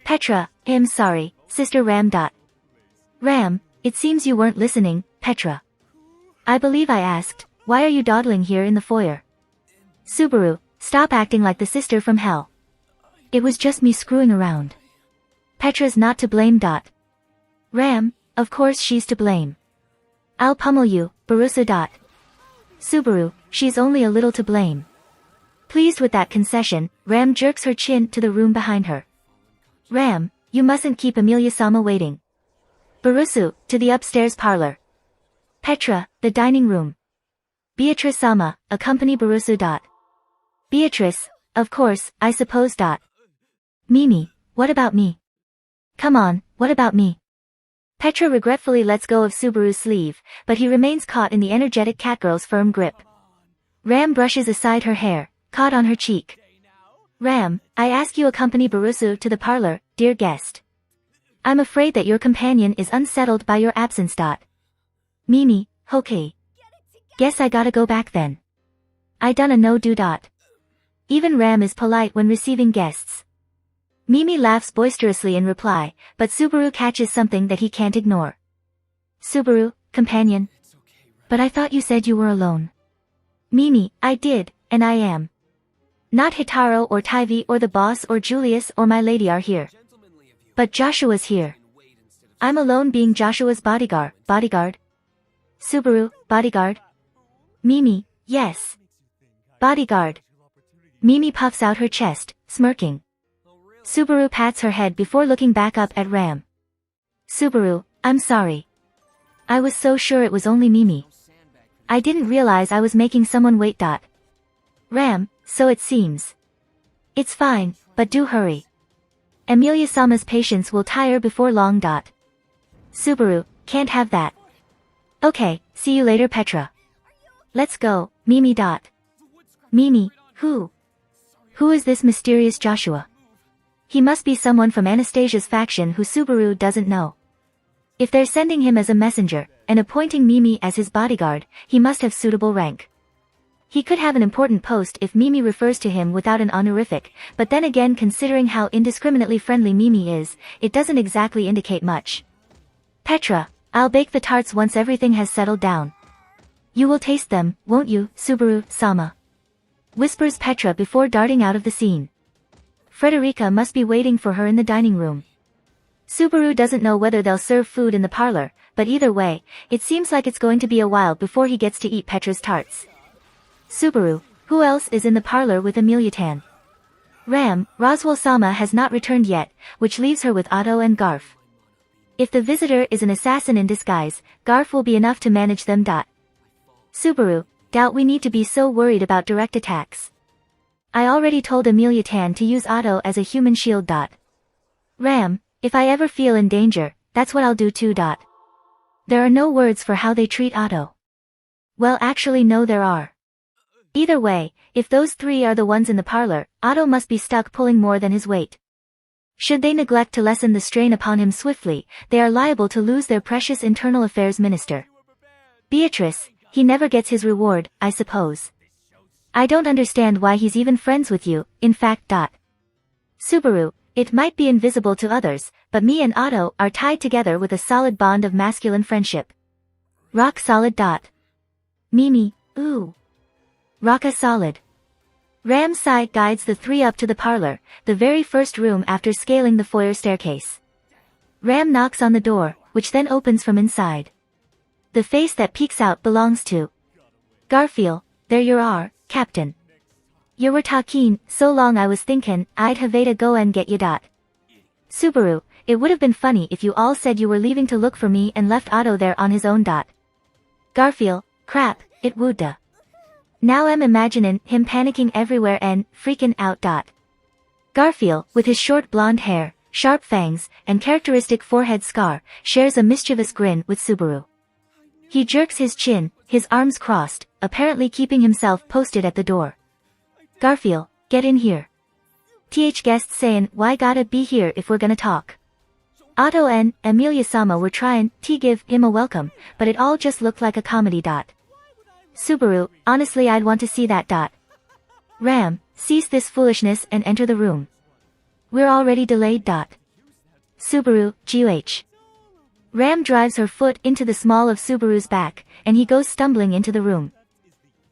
Petra, I'm sorry, Sister Ram. Ram, it seems you weren't listening, Petra. I believe I asked, why are you dawdling here in the foyer? Subaru, stop acting like the sister from hell. It was just me screwing around. Petra's not to blame. Ram, of course she's to blame. I'll pummel you, Barusu. Subaru, she's only a little to blame. Pleased with that concession, Ram jerks her chin to the room behind her. Ram, you mustn't keep Amelia-sama waiting. Barusu, to the upstairs parlor. Petra, the dining room. Beatrice-sama, accompany Barusu. Beatrice, of course, I suppose. Mimi, what about me? Come on, what about me? Petra regretfully lets go of Subaru's sleeve, but he remains caught in the energetic catgirl's firm grip. Ram brushes aside her hair, caught on her cheek. Ram, I ask you accompany Barusu to the parlor, dear guest. I'm afraid that your companion is unsettled by your absence. Mimi, okay. Guess I gotta go back then. I done a no-do. Even Ram is polite when receiving guests. Mimi laughs boisterously in reply, but Subaru catches something that he can't ignore. Subaru, companion? But I thought you said you were alone. Mimi, I did, and I am. Not Hitaro or Taivi or the boss or Julius or my lady are here. But Joshua's here. I'm alone being Joshua's bodyguard. Subaru, bodyguard. Mimi, yes. Bodyguard. Mimi puffs out her chest, smirking. Subaru pats her head before looking back up at Ram. Subaru, I'm sorry. I was so sure it was only Mimi. I didn't realize I was making someone wait. Ram, so it seems. It's fine, but do hurry. Emilia-sama's patience will tire before long. Subaru, can't have that. Okay, see you later Petra. Let's go, Mimi. Mimi, who? Who is this mysterious Joshua? He must be someone from Anastasia's faction who Subaru doesn't know. If they're sending him as a messenger, and appointing Mimi as his bodyguard, he must have suitable rank. He could have an important post if Mimi refers to him without an honorific, but then again considering how indiscriminately friendly Mimi is, it doesn't exactly indicate much. Petra, I'll bake the tarts once everything has settled down. You will taste them, won't you, Subaru-sama? Whispers Petra before darting out of the scene. Frederica must be waiting for her in the dining room. Subaru doesn't know whether they'll serve food in the parlor, but either way, it seems like it's going to be a while before he gets to eat Petra's tarts. Subaru, who else is in the parlor with Emilia-tan? Ram, Roswell-sama has not returned yet, which leaves her with Otto and Garf. If the visitor is an assassin in disguise, Garf will be enough to manage them. Subaru, doubt we need to be so worried about direct attacks. I already told Emilia-tan to use Otto as a human shield. Ram, if I ever feel in danger, that's what I'll do too. There are no words for how they treat Otto. Well, actually no, there are. Either way, if those three are the ones in the parlor, Otto must be stuck pulling more than his weight. Should they neglect to lessen the strain upon him swiftly, they are liable to lose their precious internal affairs minister. Beatrice, he never gets his reward, I suppose. I don't understand why he's even friends with you, in fact. Subaru, it might be invisible to others, but me and Otto are tied together with a solid bond of masculine friendship. Rock solid. Mimi, ooh. Rocka solid. Ram's side guides the three up to the parlor, the very first room after scaling the foyer staircase. Ram knocks on the door, which then opens from inside. The face that peeks out belongs to Garfield. There you are, Captain. You were talking so long I was thinking I'd have to go and get you. Subaru, it would have been funny if you all said you were leaving to look for me and left Otto there on his own. Garfield, crap, it would. Now I'm imagining him panicking everywhere and freaking out. Garfield, with his short blonde hair, sharp fangs, and characteristic forehead scar, shares a mischievous grin with Subaru. He jerks his chin, his arms crossed, apparently keeping himself posted at the door. Garfield, get in here. Guests saying why gotta be here if we're gonna talk. Otto and Emilia-sama were trying to give him a welcome, but it all just looked like a comedy. Subaru, honestly I'd want to see that. Ram, cease this foolishness and enter the room. We're already delayed. Subaru, GH. Ram drives her foot into the small of Subaru's back, and he goes stumbling into the room.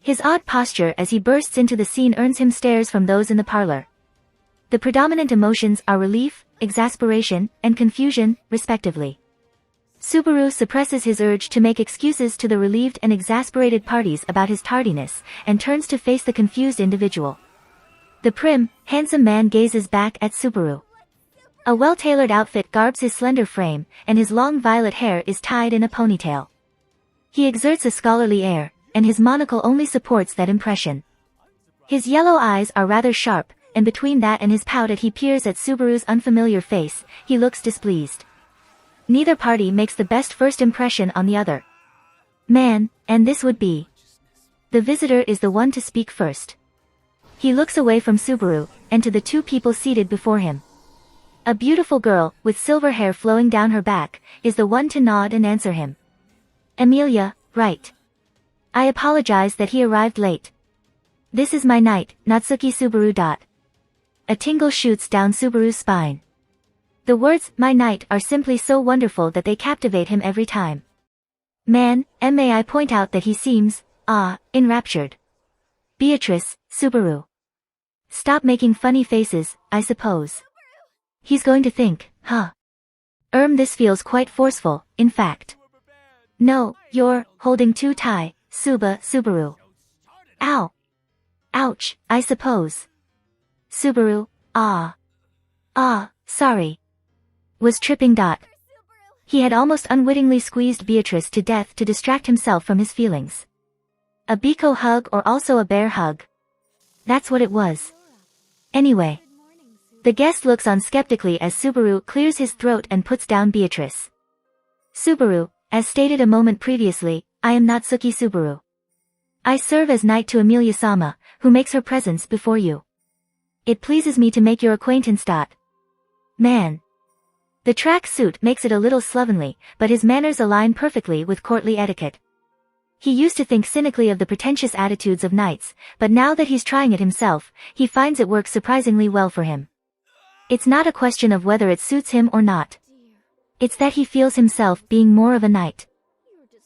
His odd posture as he bursts into the scene earns him stares from those in the parlor. The predominant emotions are relief, exasperation, and confusion, respectively. Subaru suppresses his urge to make excuses to the relieved and exasperated parties about his tardiness, and turns to face the confused individual. The prim, handsome man gazes back at Subaru. A well-tailored outfit garbs his slender frame, and his long violet hair is tied in a ponytail. He exerts a scholarly air, and his monocle only supports that impression. His yellow eyes are rather sharp, and between that and his pout as he peers at Subaru's unfamiliar face, he looks displeased. Neither party makes the best first impression on the other. Man, and this would be. The visitor is the one to speak first. He looks away from Subaru, and to the two people seated before him. A beautiful girl, with silver hair flowing down her back, is the one to nod and answer him. Emilia, right. I apologize that he arrived late. This is my knight, Natsuki Subaru. A tingle shoots down Subaru's spine. The words, my knight, are simply so wonderful that they captivate him every time. Man, and may I point out that he seems, enraptured. Beatrice, Subaru. Stop making funny faces, I suppose. He's going to think, huh? This feels quite forceful, in fact. No, you're holding too tight, Subaru. Ow. Ouch, I suppose. Subaru, sorry. Was tripping. He had almost unwittingly squeezed Beatrice to death to distract himself from his feelings. A Biko hug or also a bear hug? That's what it was. Anyway. The guest looks on skeptically as Subaru clears his throat and puts down Beatrice. Subaru, as stated a moment previously, I am not Natsuki Subaru. I serve as knight to Emilia-sama, who makes her presence before you. It pleases me to make your acquaintance. Man. The track suit makes it a little slovenly, but his manners align perfectly with courtly etiquette. He used to think cynically of the pretentious attitudes of knights, but now that he's trying it himself, he finds it works surprisingly well for him. It's not a question of whether it suits him or not. It's that he feels himself being more of a knight.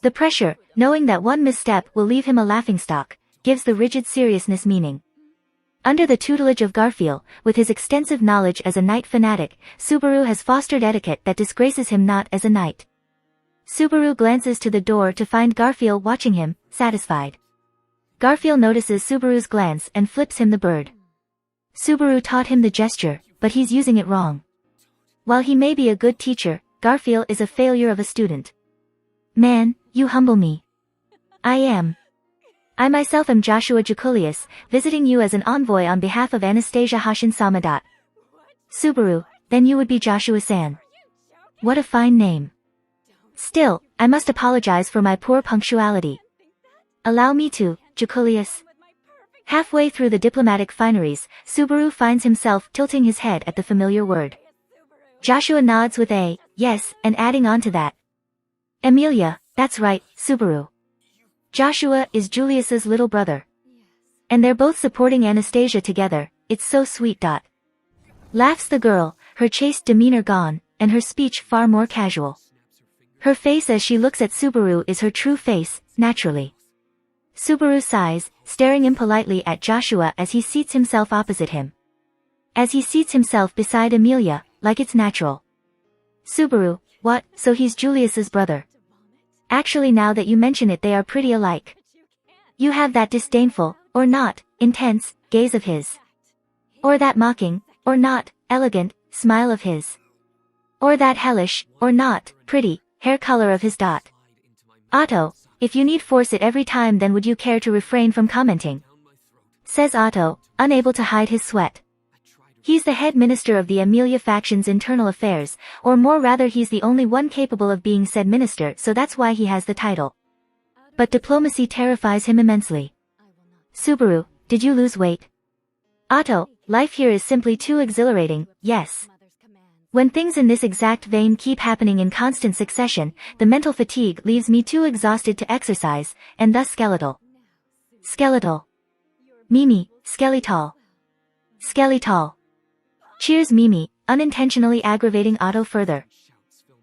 The pressure, knowing that one misstep will leave him a laughingstock, gives the rigid seriousness meaning. Under the tutelage of Garfield, with his extensive knowledge as a knight fanatic, Subaru has fostered etiquette that disgraces him not as a knight. Subaru glances to the door to find Garfield watching him, satisfied. Garfield notices Subaru's glance and flips him the bird. Subaru taught him the gesture, but he's using it wrong. While he may be a good teacher, Garfield is a failure of a student. Man, you humble me. I myself am Joshua Jukulius, visiting you as an envoy on behalf of Anastasia Hashin-sama. Subaru, then you would be Joshua-san. What a fine name. Still, I must apologize for my poor punctuality. Allow me to, Jukulius. Halfway through the diplomatic fineries, Subaru finds himself tilting his head at the familiar word. Joshua nods with a, yes, and adding on to that. Emilia, that's right, Subaru. Joshua is Julius's little brother. And they're both supporting Anastasia together, it's so sweet. Laughs the girl, her chaste demeanor gone, and her speech far more casual. Her face as she looks at Subaru is her true face, naturally. Subaru sighs, staring impolitely at Joshua as he seats himself opposite him. As he seats himself beside Emilia, like it's natural. Subaru, what, so he's Julius's brother? Actually now that you mention it they are pretty alike. You have that disdainful, or not, intense, gaze of his. Or that mocking, or not, elegant, smile of his. Or that hellish, or not, pretty, hair color of his. Otto, if you need force it every time then would you care to refrain from commenting? Says Otto, unable to hide his sweat. He's the head minister of the Emilia faction's internal affairs, or more rather he's the only one capable of being said minister so that's why he has the title. But diplomacy terrifies him immensely. Subaru, did you lose weight? Otto, life here is simply too exhilarating, yes. When things in this exact vein keep happening in constant succession, the mental fatigue leaves me too exhausted to exercise, and thus skeletal. Skeletal. Mimi, skeletal. Skeletal. Cheers Mimi, unintentionally aggravating Otto further.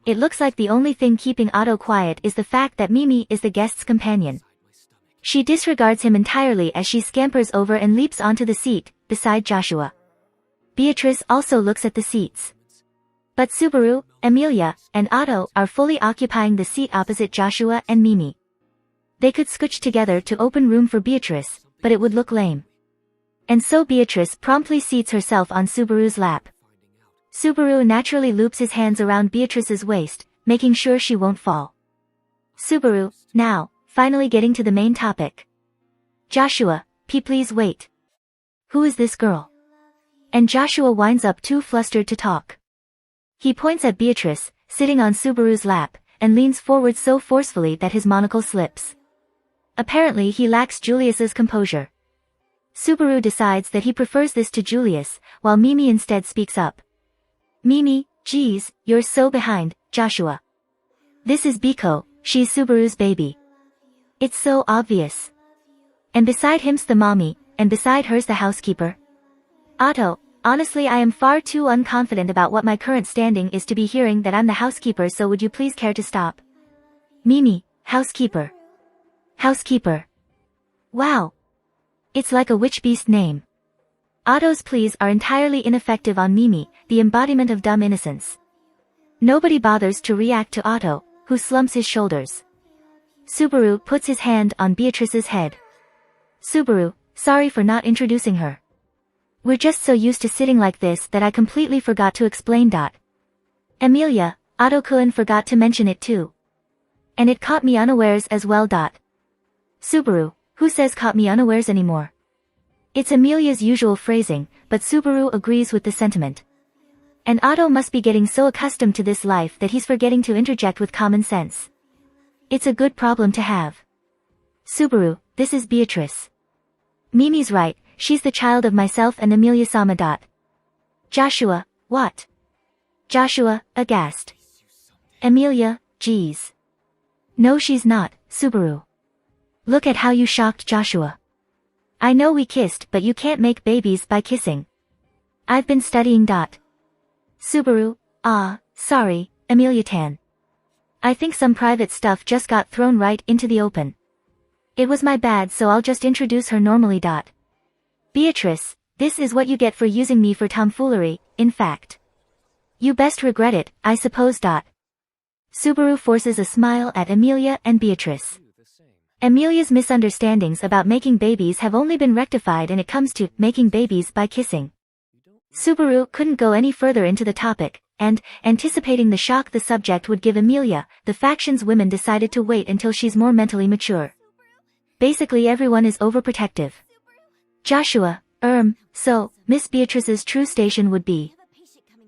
It looks like the only thing keeping Otto quiet is the fact that Mimi is the guest's companion. She disregards him entirely as she scampers over and leaps onto the seat, beside Joshua. Beatrice also looks at the seats. But Subaru, Emilia, and Otto are fully occupying the seat opposite Joshua and Mimi. They could scooch together to open room for Beatrice, but it would look lame. And so Beatrice promptly seats herself on Subaru's lap. Subaru naturally loops his hands around Beatrice's waist, making sure she won't fall. Subaru, now, finally getting to the main topic. Joshua, please wait. Who is this girl? And Joshua winds up too flustered to talk. He points at Beatrice, sitting on Subaru's lap, and leans forward so forcefully that his monocle slips. Apparently he lacks Julius's composure. Subaru decides that he prefers this to Julius, while Mimi instead speaks up. Mimi, geez, you're so behind, Joshua. This is Biko, she's Subaru's baby. It's so obvious. And beside him's the mommy, and beside her's the housekeeper. Otto, honestly I am far too unconfident about what my current standing is to be hearing that I'm the housekeeper so would you please care to stop? Mimi, Housekeeper. Housekeeper. Wow. It's like a witch beast name. Otto's pleas are entirely ineffective on Mimi, the embodiment of dumb innocence. Nobody bothers to react to Otto, who slumps his shoulders. Subaru puts his hand on Beatrice's head. Subaru, sorry for not introducing her. We're just so used to sitting like this that I completely forgot to explain. Emilia, Otto-kun forgot to mention it too. And it caught me unawares as well. Subaru, who says caught me unawares anymore? It's Emilia's usual phrasing, but Subaru agrees with the sentiment. And Otto must be getting so accustomed to this life that he's forgetting to interject with common sense. It's a good problem to have. Subaru, this is Beatrice. Mimi's right, she's the child of myself and Emilia-sama. Joshua, what? Joshua, aghast. Emilia, geez. No, she's not, Subaru. Look at how you shocked Joshua. I know we kissed, but you can't make babies by kissing. I've been studying. Subaru, sorry, Emilia-tan. I think some private stuff just got thrown right into the open. It was my bad, so I'll just introduce her normally. Beatrice, this is what you get for using me for tomfoolery, in fact. You best regret it, I suppose. Subaru forces a smile at Emilia and Beatrice. Emilia's misunderstandings about making babies have only been rectified and it comes to making babies by kissing. Subaru couldn't go any further into the topic, and, anticipating the shock the subject would give Emilia, the faction's women decided to wait until she's more mentally mature. Basically everyone is overprotective. Joshua, so, Miss Beatrice's true station would be.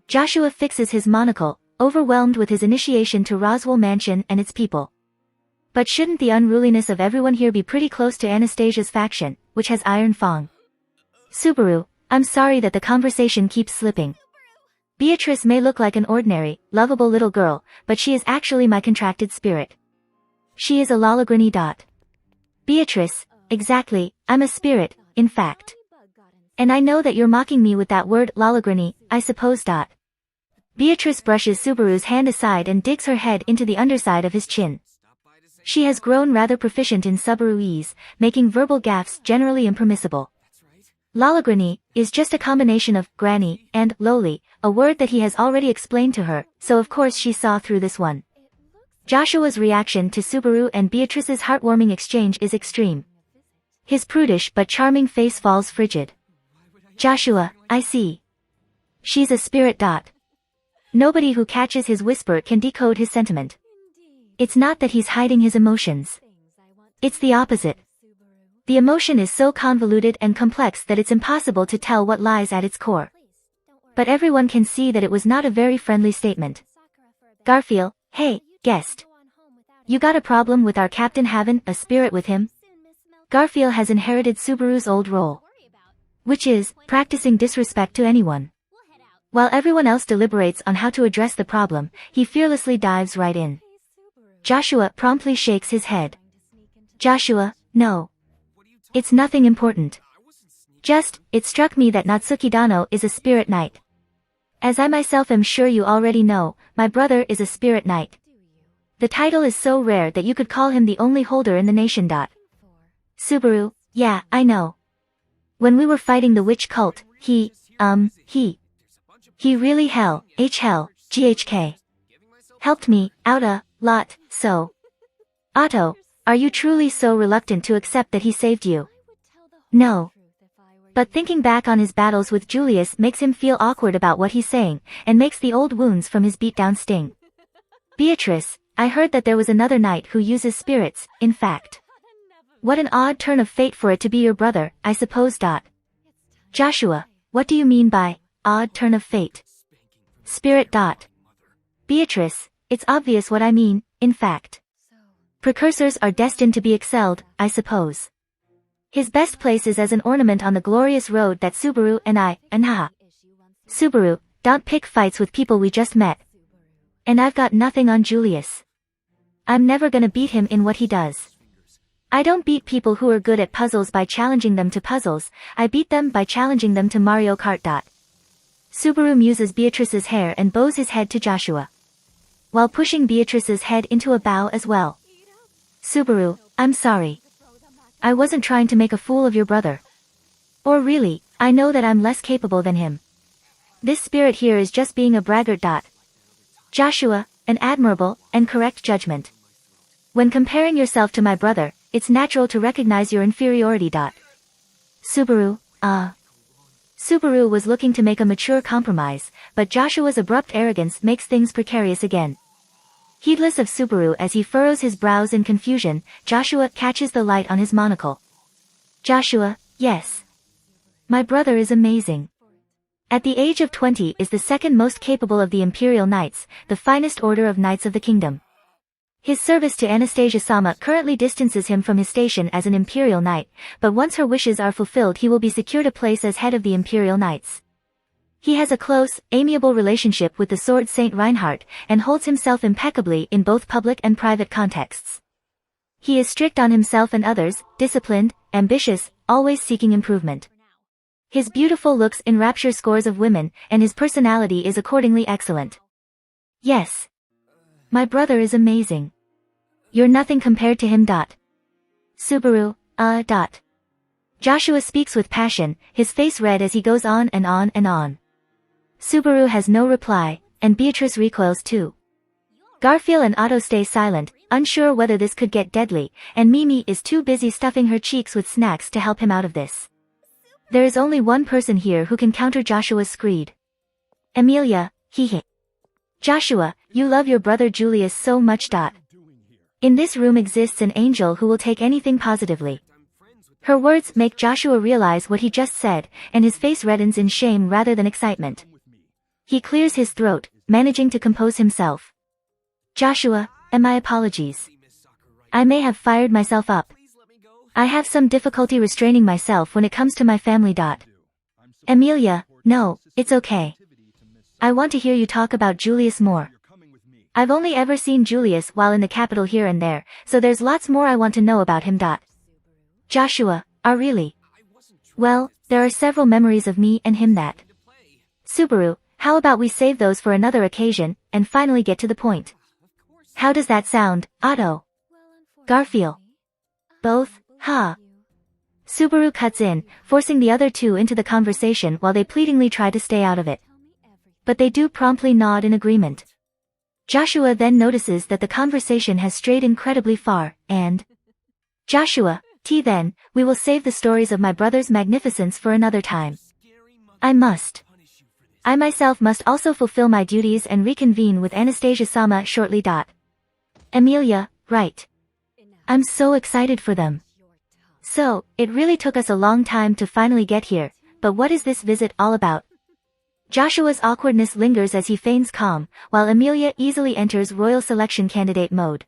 Joshua fixes his monocle, overwhelmed with his initiation to Roswell Mansion and its people. But shouldn't the unruliness of everyone here be pretty close to Anastasia's faction, which has Iron Fang? Subaru, I'm sorry that the conversation keeps slipping. Beatrice may look like an ordinary, lovable little girl, but she is actually my contracted spirit. She is a Lolograni. Beatrice, exactly, I'm a spirit, in fact. And I know that you're mocking me with that word Lolograni, I suppose. Beatrice brushes Subaru's hand aside and digs her head into the underside of his chin. She has grown rather proficient in Subaruese, making verbal gaffes generally impermissible. Lolograni is just a combination of granny and lowly, a word that he has already explained to her, so of course she saw through this one. Joshua's reaction to Subaru and Beatrice's heartwarming exchange is extreme. His prudish but charming face falls frigid. Joshua, I see. She's a spirit. Nobody who catches his whisper can decode his sentiment. It's not that he's hiding his emotions. It's the opposite. The emotion is so convoluted and complex that it's impossible to tell what lies at its core. But everyone can see that it was not a very friendly statement. Garfield, hey, guest. You got a problem with our captain having a spirit with him? Garfield has inherited Subaru's old role, which is practicing disrespect to anyone. While everyone else deliberates on how to address the problem, he fearlessly dives right in. Joshua promptly shakes his head. Joshua, no. It's nothing important. It struck me that Natsuki Dano is a spirit knight. As I myself am sure you already know, my brother is a spirit knight. The title is so rare that you could call him the only holder in the nation. Subaru, yeah, I know. When we were fighting the witch cult, he really GHK. Helped me out a lot, so. Otto, are you truly so reluctant to accept that he saved you? No. But thinking back on his battles with Julius makes him feel awkward about what he's saying, and makes the old wounds from his beatdown sting. Beatrice, I heard that there was another knight who uses spirits, in fact. What an odd turn of fate for it to be your brother, I suppose. Joshua, what do you mean by odd turn of fate? Spirit. Beatrice, it's obvious what I mean, in fact. Precursors are destined to be excelled, I suppose. His best place is as an ornament on the glorious road that Subaru and I. Subaru, don't pick fights with people we just met. And I've got nothing on Julius. I'm never gonna beat him in what he does. I don't beat people who are good at puzzles by challenging them to puzzles, I beat them by challenging them to Mario Kart. Subaru muses Beatrice's hair and bows his head to Joshua, while pushing Beatrice's head into a bow as well. Subaru, I'm sorry. I wasn't trying to make a fool of your brother. Or really, I know that I'm less capable than him. This spirit here is just being a braggart. Joshua, an admirable and correct judgment. When comparing yourself to my brother, it's natural to recognize your inferiority. Subaru, Subaru was looking to make a mature compromise, but Joshua's abrupt arrogance makes things precarious again. Heedless of Subaru as he furrows his brows in confusion, Joshua catches the light on his monocle. Joshua, yes. My brother is amazing. At the age of 20 is the second most capable of the Imperial Knights, the finest order of Knights of the Kingdom. His service to Anastasia-sama currently distances him from his station as an Imperial Knight, but once her wishes are fulfilled he will be secured a place as head of the Imperial Knights. He has a close, amiable relationship with the Sword Saint Reinhardt, and holds himself impeccably in both public and private contexts. He is strict on himself and others, disciplined, ambitious, always seeking improvement. His beautiful looks enrapture scores of women, and his personality is accordingly excellent. Yes. My brother is amazing. You're nothing compared to him. Subaru, Joshua speaks with passion, his face red as he goes on and on and on. Subaru has no reply, and Beatrice recoils too. Garfield and Otto stay silent, unsure whether this could get deadly, and Mimi is too busy stuffing her cheeks with snacks to help him out of this. There is only one person here who can counter Joshua's screed. Emilia, he. Joshua, you love your brother Julius so much. In this room exists an angel who will take anything positively. Her words make Joshua realize what he just said, and his face reddens in shame rather than excitement. He clears his throat, managing to compose himself. Joshua, and my apologies. I may have fired myself up. I have some difficulty restraining myself when it comes to my family. Emilia, no, it's okay. I want to hear you talk about Julius more. I've only ever seen Julius while in the capital here and there, so there's lots more I want to know about him. Joshua, really? Well, there are several memories of me and him. Subaru, how about we save those for another occasion, and finally get to the point? How does that sound, Otto? Garfield? Both, huh? Subaru cuts in, forcing the other two into the conversation while they pleadingly try to stay out of it. But they do promptly nod in agreement. Joshua then notices that the conversation has strayed incredibly far, and... Joshua, then, we will save the stories of my brother's magnificence for another time. I myself must also fulfill my duties and reconvene with Anastasia-sama shortly. Emilia, right. I'm so excited for them. So, it really took us a long time to finally get here, but what is this visit all about? Joshua's awkwardness lingers as he feigns calm, while Emilia easily enters royal selection candidate mode.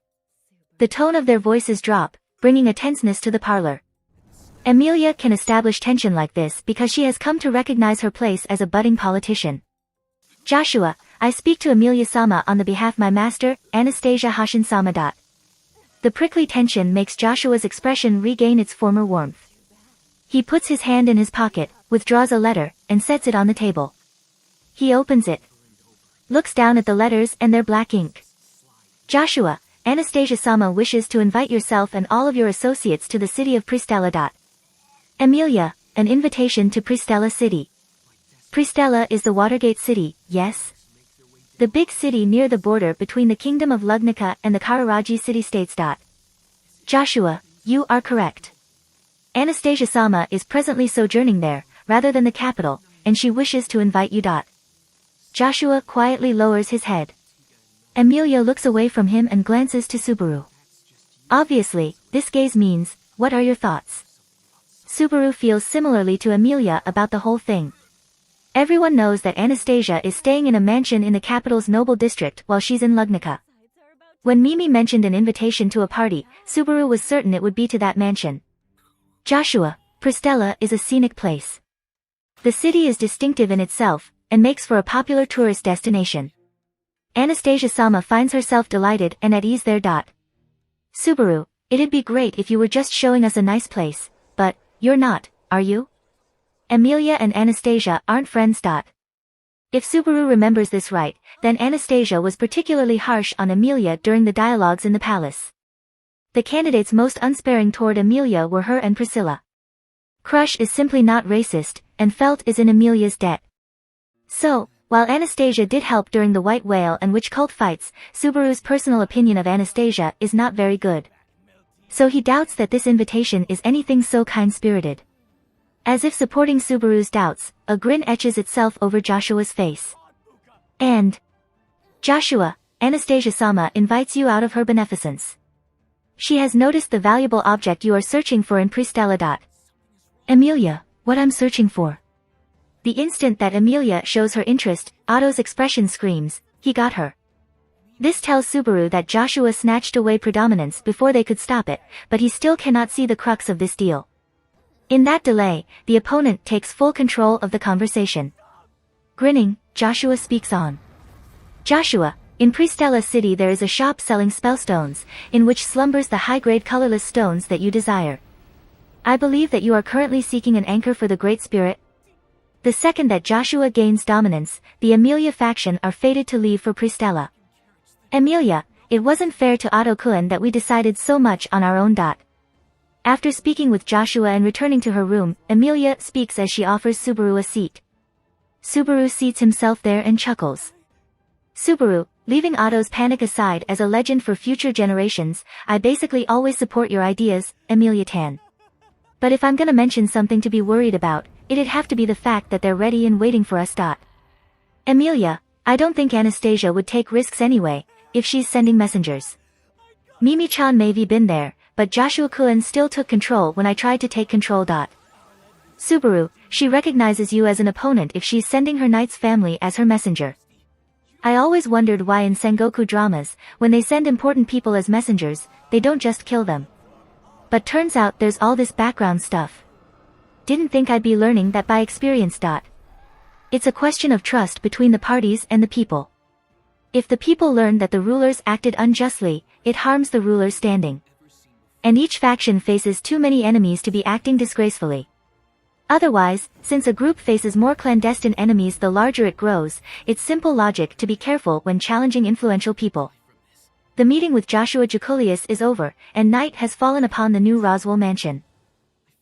The tone of their voices drop, bringing a tenseness to the parlor. Emilia can establish tension like this because she has come to recognize her place as a budding politician. Joshua, I speak to Emilia-sama on the behalf of my master, Anastasia Hashin-sama. The prickly tension makes Joshua's expression regain its former warmth. He puts his hand in his pocket, withdraws a letter, and sets it on the table. He opens it. Looks down at the letters and their black ink. Joshua, Anastasia-sama wishes to invite yourself and all of your associates to the city of Pristella. Emilia, an invitation to Pristella City. Pristella is the Watergate city, yes? The big city near the border between the Kingdom of Lugnica and the Kararaji city-states. Joshua, you are correct. Anastasia-sama is presently sojourning there, rather than the capital, and she wishes to invite you. Joshua quietly lowers his head. Emilia looks away from him and glances to Subaru. Obviously, this gaze means, what are your thoughts? Subaru feels similarly to Emilia about the whole thing. Everyone knows that Anastasia is staying in a mansion in the capital's noble district while she's in Lugnica. When Mimi mentioned an invitation to a party, Subaru was certain it would be to that mansion. Joshua, Pristella is a scenic place. The city is distinctive in itself, and makes for a popular tourist destination. Anastasia-sama finds herself delighted and at ease there. Subaru, it'd be great if you were just showing us a nice place, but, you're not, are you? Emilia and Anastasia aren't friends. If Subaru remembers this right, then Anastasia was particularly harsh on Emilia during the dialogues in the palace. The candidates most unsparing toward Amelia were her and Priscilla. Crush is simply not racist, and Felt is in Amelia's debt. So, while Anastasia did help during the White Whale and Witch Cult fights, Subaru's personal opinion of Anastasia is not very good. So he doubts that this invitation is anything so kind-spirited. As if supporting Subaru's doubts, a grin etches itself over Joshua's face. And Joshua, Anastasia-sama invites you out of her beneficence. She has noticed the valuable object you are searching for in Pristella. Amelia, what I'm searching for? The instant that Amelia shows her interest, Otto's expression screams, he got her. This tells Subaru that Joshua snatched away predominance before they could stop it, but he still cannot see the crux of this deal. In that delay, the opponent takes full control of the conversation. Grinning, Joshua speaks on. Joshua, in Pristella City there is a shop selling spellstones, in which slumbers the high-grade colorless stones that you desire. I believe that you are currently seeking an anchor for the Great Spirit. The second that Joshua gains dominance, the Amelia faction are fated to leave for Pristella. Amelia, it wasn't fair to Otto-kun that we decided so much on our own. After speaking with Joshua and returning to her room, Amelia speaks as she offers Subaru a seat. Subaru seats himself there and chuckles. Subaru, leaving Otto's panic aside as a legend for future generations, I basically always support your ideas, Amelia-tan. But if I'm gonna mention something to be worried about, it'd have to be the fact that they're ready and waiting for us. Amelia, I don't think Anastasia would take risks anyway, if she's sending messengers. Mimi-chan may have been there, but Joshua-kun still took control when I tried to take control. Subaru, she recognizes you as an opponent if she's sending her knight's family as her messenger. I always wondered why in Sengoku dramas, when they send important people as messengers, they don't just kill them. But turns out there's all this background stuff. Didn't think I'd be learning that by experience. It's a question of trust between the parties and the people. If the people learn that the rulers acted unjustly, it harms the ruler's standing. And each faction faces too many enemies to be acting disgracefully. Otherwise, since a group faces more clandestine enemies the larger it grows, it's simple logic to be careful when challenging influential people. The meeting with Joshua Juculius is over, and night has fallen upon the new Roswell mansion.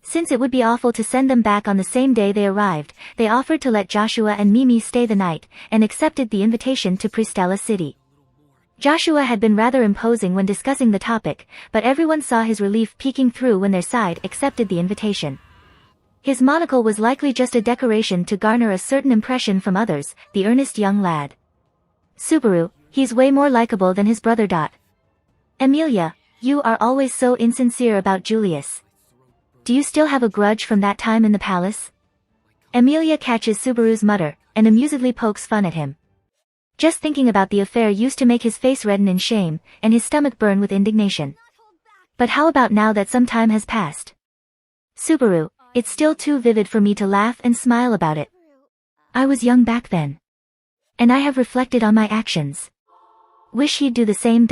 Since it would be awful to send them back on the same day they arrived, they offered to let Joshua and Mimi stay the night, and accepted the invitation to Pristella City. Joshua had been rather imposing when discussing the topic, but everyone saw his relief peeking through when their side accepted the invitation. His monocle was likely just a decoration to garner a certain impression from others, the earnest young lad. Subaru, he's way more likable than his brother. Amelia, you are always so insincere about Julius. Do you still have a grudge from that time in the palace? Amelia catches Subaru's mutter, and amusedly pokes fun at him. Just thinking about the affair used to make his face redden in shame, and his stomach burn with indignation. But how about now that some time has passed? Subaru, it's still too vivid for me to laugh and smile about it. I was young back then. And I have reflected on my actions. Wish he'd do the same.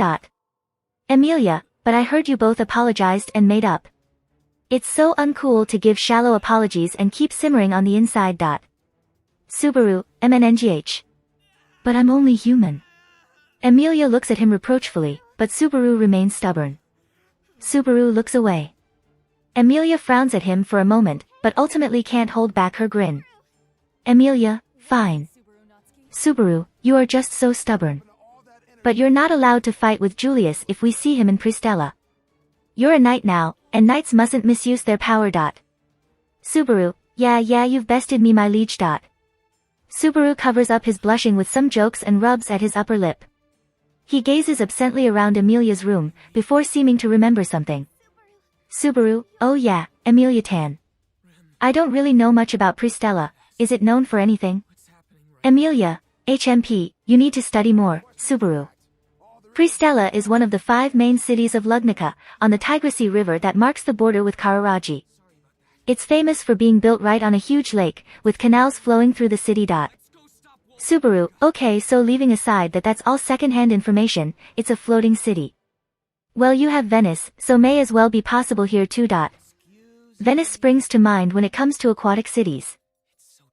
Amelia, but I heard you both apologized and made up. It's so uncool to give shallow apologies and keep simmering on the inside. Subaru, MNNGH. But I'm only human. Amelia looks at him reproachfully, but Subaru remains stubborn. Subaru looks away. Amelia frowns at him for a moment, but ultimately can't hold back her grin. Amelia, fine. Subaru, you are just so stubborn. But you're not allowed to fight with Julius if we see him in Pristella. You're a knight now, and knights mustn't misuse their power. Subaru, yeah you've bested me my liege. Subaru covers up his blushing with some jokes and rubs at his upper lip. He gazes absently around Amelia's room, before seeming to remember something. Subaru, oh yeah, Amelia-tan. I don't really know much about Pristella, is it known for anything? Amelia, HMP, you need to study more, Subaru. Pristella is one of the 5 main cities of Lugnica, on the Tigressy River that marks the border with Kararaji. It's famous for being built right on a huge lake, with canals flowing through the city. Subaru, okay, so leaving aside that that's all second-hand information, it's a floating city. Well, you have Venice, so may as well be possible here too. Venice springs to mind when it comes to aquatic cities.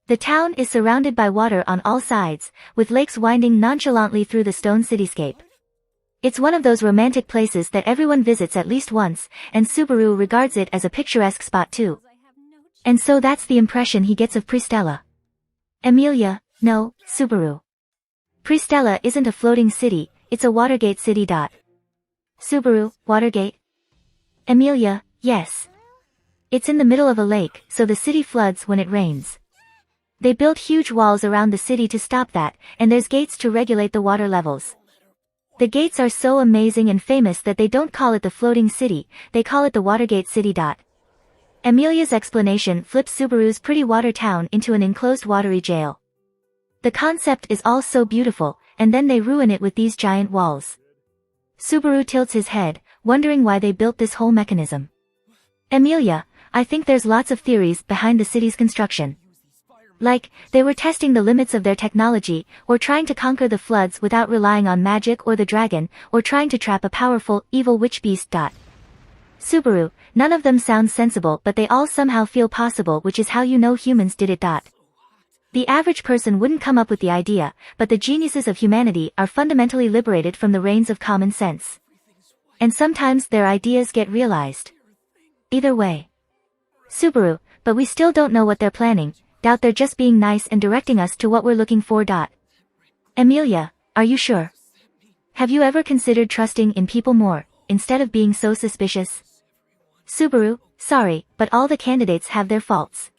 The town is surrounded by water on all sides, with lakes winding nonchalantly through the stone cityscape. It's one of those romantic places that everyone visits at least once, and Subaru regards it as a picturesque spot too. And so that's the impression he gets of Pristella. Amelia, no, Subaru. Pristella isn't a floating city, it's a Watergate city. Subaru, Watergate? Amelia, yes. It's in the middle of a lake, so the city floods when it rains. They built huge walls around the city to stop that, and there's gates to regulate the water levels. The gates are so amazing and famous that they don't call it the floating city, they call it the Watergate city. Amelia's explanation flips Subaru's pretty water town into an enclosed watery jail. The concept is all so beautiful, and then they ruin it with these giant walls. Subaru tilts his head, wondering why they built this whole mechanism. Amelia, I think there's lots of theories behind the city's construction. Like, they were testing the limits of their technology, or trying to conquer the floods without relying on magic or the dragon, or trying to trap a powerful, evil witch beast. Subaru, none of them sounds sensible, but they all somehow feel possible, which is how you know humans did it. The average person wouldn't come up with the idea, but the geniuses of humanity are fundamentally liberated from the reins of common sense. And sometimes their ideas get realized. Either way. Subaru, but we still don't know what they're planning. Doubt they're just being nice and directing us to what we're looking for. Amelia, are you sure? Have you ever considered trusting in people more, instead of being so suspicious? Subaru, sorry, but all the candidates have their faults.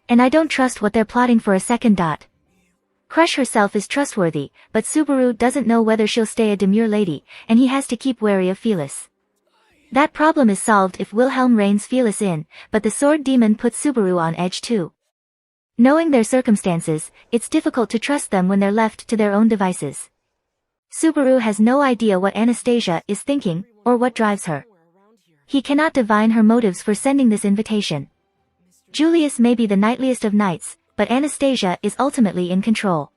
And I don't trust what they're plotting for a second. Crush herself is trustworthy, but Subaru doesn't know whether she'll stay a demure lady, and he has to keep wary of Felis. That problem is solved if Wilhelm reins Felis in, but the sword demon puts Subaru on edge too. Knowing their circumstances, it's difficult to trust them when they're left to their own devices. Subaru has no idea what Anastasia is thinking, or what drives her. He cannot divine her motives for sending this invitation. Julius may be the knightliest of knights, but Anastasia is ultimately in control.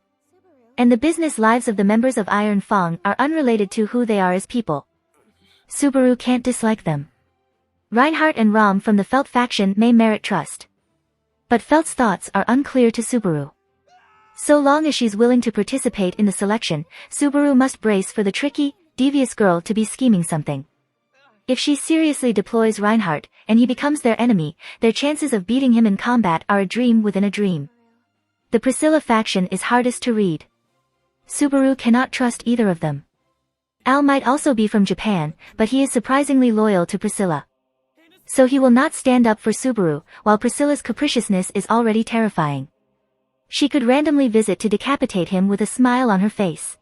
And the business lives of the members of Iron Fang are unrelated to who they are as people. Subaru can't dislike them. Reinhardt and Rom from the Felt faction may merit trust. But Felt's thoughts are unclear to Subaru. So long as she's willing to participate in the selection, Subaru must brace for the tricky, devious girl to be scheming something. If she seriously deploys Reinhardt, and he becomes their enemy, their chances of beating him in combat are a dream within a dream. The Priscilla faction is hardest to read. Subaru cannot trust either of them. Al might also be from Japan, but he is surprisingly loyal to Priscilla. So he will not stand up for Subaru, while Priscilla's capriciousness is already terrifying. She could randomly visit to decapitate him with a smile on her face.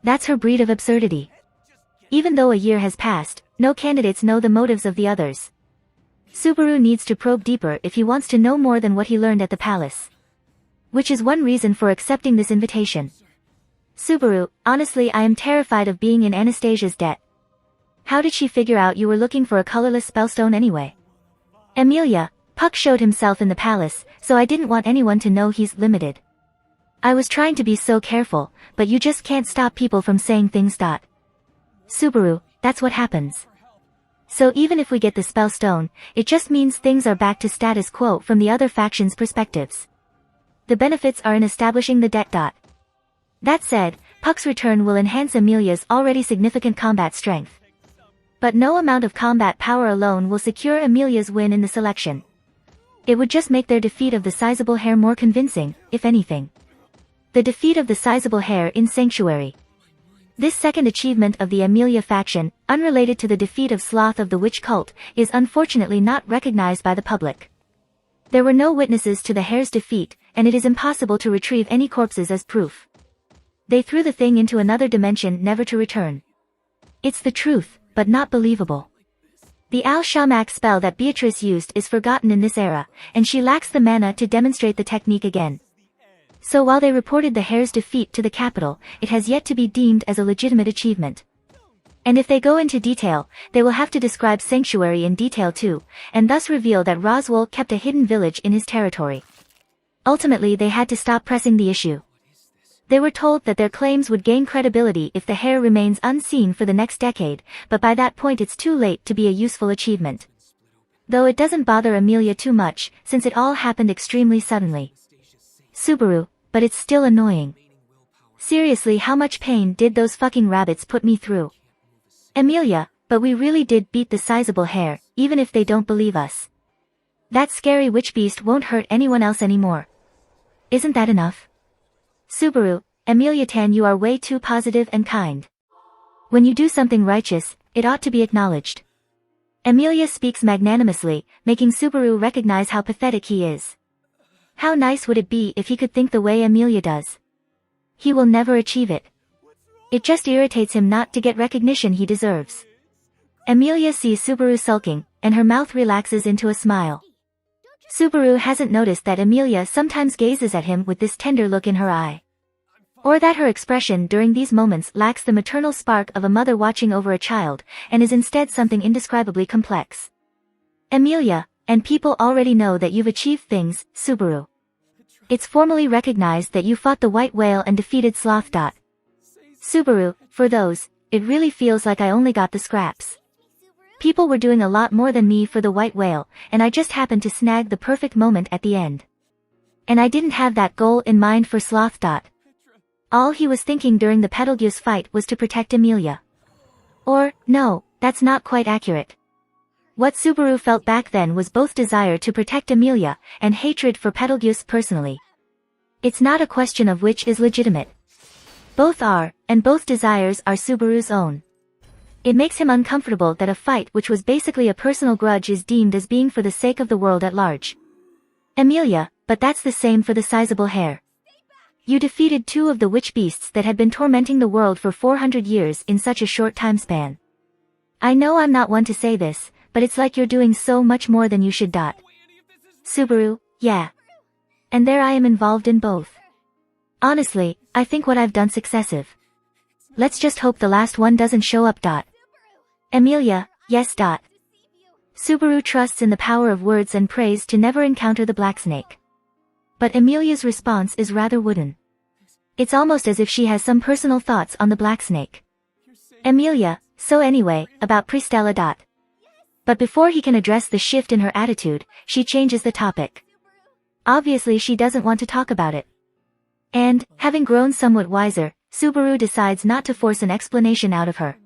That's her breed of absurdity. Even though a year has passed, no candidates know the motives of the others. Subaru needs to probe deeper if he wants to know more than what he learned at the palace. Which is one reason for accepting this invitation. Subaru, honestly I am terrified of being in Anastasia's debt. How did she figure out you were looking for a colorless spellstone anyway? Amelia, Puck showed himself in the palace, so I didn't want anyone to know he's limited. I was trying to be so careful, but you just can't stop people from saying things. Subaru, that's what happens. So even if we get the spellstone, it just means things are back to status quo from the other faction's perspectives. The benefits are in establishing the debt. That said, Puck's return will enhance Amelia's already significant combat strength. But no amount of combat power alone will secure Amelia's win in the selection. It would just make their defeat of the sizable hare more convincing, if anything. The defeat of the sizable hare in Sanctuary. This second achievement of the Amelia faction, unrelated to the defeat of Sloth of the Witch Cult, is unfortunately not recognized by the public. There were no witnesses to the hare's defeat, and it is impossible to retrieve any corpses as proof. They threw the thing into another dimension never to return. It's the truth, but not believable. The Al-Shamak spell that Beatrice used is forgotten in this era, and she lacks the mana to demonstrate the technique again. So while they reported the hare's defeat to the capital, it has yet to be deemed as a legitimate achievement. And if they go into detail, they will have to describe Sanctuary in detail too, and thus reveal that Roswell kept a hidden village in his territory. Ultimately they had to stop pressing the issue. They were told that their claims would gain credibility if the hare remains unseen for the next decade, but by that point it's too late to be a useful achievement. Though it doesn't bother Amelia too much, since it all happened extremely suddenly. Subaru, but it's still annoying. Seriously, how much pain did those fucking rabbits put me through? Emilia, but we really did beat the sizable hare, even if they don't believe us. That scary witch beast won't hurt anyone else anymore. Isn't that enough? Subaru, Emilia-tan, you are way too positive and kind. When you do something righteous, it ought to be acknowledged. Emilia speaks magnanimously, making Subaru recognize how pathetic he is. How nice would it be if he could think the way Emilia does? He will never achieve it. It just irritates him not to get recognition he deserves. Emilia sees Subaru sulking, and her mouth relaxes into a smile. Subaru hasn't noticed that Emilia sometimes gazes at him with this tender look in her eye. Or that her expression during these moments lacks the maternal spark of a mother watching over a child, and is instead something indescribably complex. Emilia, and people already know that you've achieved things, Subaru. It's formally recognized that you fought the white whale and defeated Sloth. Subaru, for those, it really feels like I only got the scraps. People were doing a lot more than me for the white whale, and I just happened to snag the perfect moment at the end. And I didn't have that goal in mind for Sloth. All he was thinking during the Betelgeuse fight was to protect Emilia. Or, no, that's not quite accurate. What Subaru felt back then was both desire to protect Emilia, and hatred for Betelgeuse personally. It's not a question of which is legitimate. Both are, and both desires are Subaru's own. It makes him uncomfortable that a fight which was basically a personal grudge is deemed as being for the sake of the world at large. Emilia, but that's the same for the sizable hare. You defeated two of the witch beasts that had been tormenting the world for 400 years in such a short time span. I know I'm not one to say this, but it's like you're doing so much more than you should. Subaru, yeah. And there I am involved in both. Honestly, I think what I've done's excessive. Let's just hope the last one doesn't show up. Emilia, yes. Subaru trusts in the power of words and prays to never encounter the black snake. But Emilia's response is rather wooden. It's almost as if she has some personal thoughts on the black snake. Emilia, so anyway, about Pristella. But before he can address the shift in her attitude, she changes the topic. Obviously she doesn't want to talk about it. And, having grown somewhat wiser, Subaru decides not to force an explanation out of her.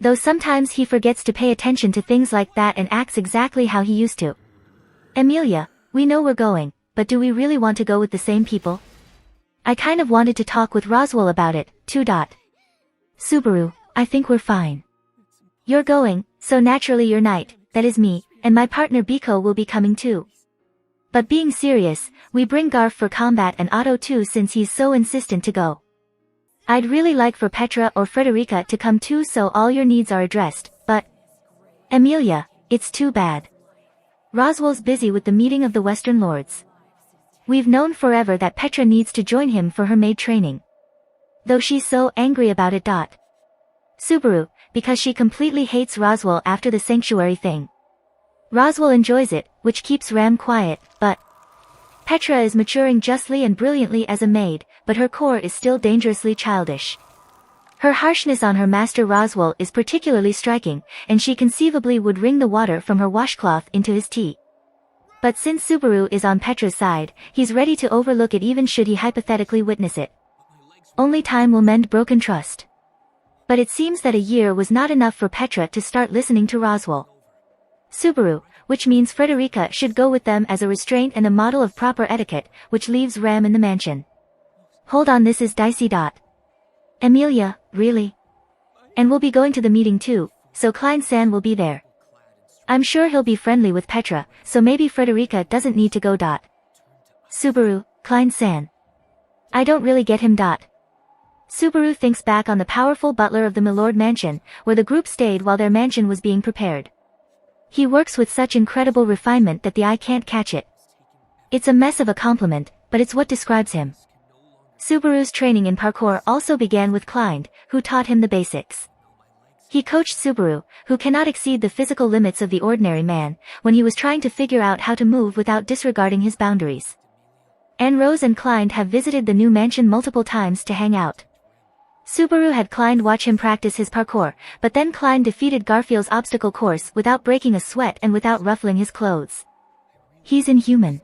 Though sometimes he forgets to pay attention to things like that and acts exactly how he used to. Emilia, we know we're going, but do we really want to go with the same people? I kind of wanted to talk with Roswell about it, too. Subaru, I think we're fine. You're going, so naturally your knight, that is me, and my partner Biko will be coming too. But being serious, we bring Garf for combat and Otto too since he's so insistent to go. I'd really like for Petra or Frederica to come too so all your needs are addressed, but... Emilia, it's too bad. Roswell's busy with the meeting of the Western Lords. We've known forever that Petra needs to join him for her maid training. Though she's so angry about it. Subaru, because she completely hates Roswell after the sanctuary thing. Roswell enjoys it, which keeps Ram quiet, but... Petra is maturing justly and brilliantly as a maid, but her core is still dangerously childish. Her harshness on her master Roswell is particularly striking, and she conceivably would wring the water from her washcloth into his tea. But since Subaru is on Petra's side, he's ready to overlook it even should he hypothetically witness it. Only time will mend broken trust. But it seems that a year was not enough for Petra to start listening to Roswell. Subaru, which means Frederica should go with them as a restraint and a model of proper etiquette, which leaves Ram in the mansion. Hold on, this is dicey. Emilia, really? And we'll be going to the meeting too, so Klein-san will be there. I'm sure he'll be friendly with Petra, so maybe Frederica doesn't need to go. Subaru, Klein-san. I don't really get him. Subaru thinks back on the powerful butler of the Milord Mansion, where the group stayed while their mansion was being prepared. He works with such incredible refinement that the eye can't catch it. It's a mess of a compliment, but it's what describes him. Subaru's training in parkour also began with Klein, who taught him the basics. He coached Subaru, who cannot exceed the physical limits of the ordinary man, when he was trying to figure out how to move without disregarding his boundaries. Anne Rose and Klein have visited the new mansion multiple times to hang out. Subaru had Klein watch him practice his parkour, but then Klein defeated Garfield's obstacle course without breaking a sweat and without ruffling his clothes. He's inhuman.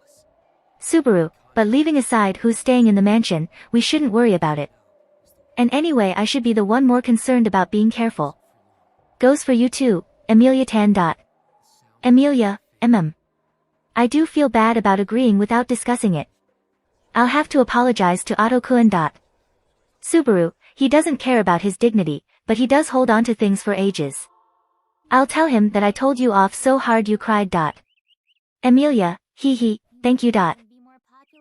Subaru, but leaving aside who's staying in the mansion, we shouldn't worry about it. And anyway I should be the one more concerned about being careful. Goes for you too, Amelia Tan. Amelia, I do feel bad about agreeing without discussing it. I'll have to apologize to Otto-kun. Subaru, he doesn't care about his dignity, but he does hold on to things for ages. I'll tell him that I told you off so hard you cried. Amelia, thank you.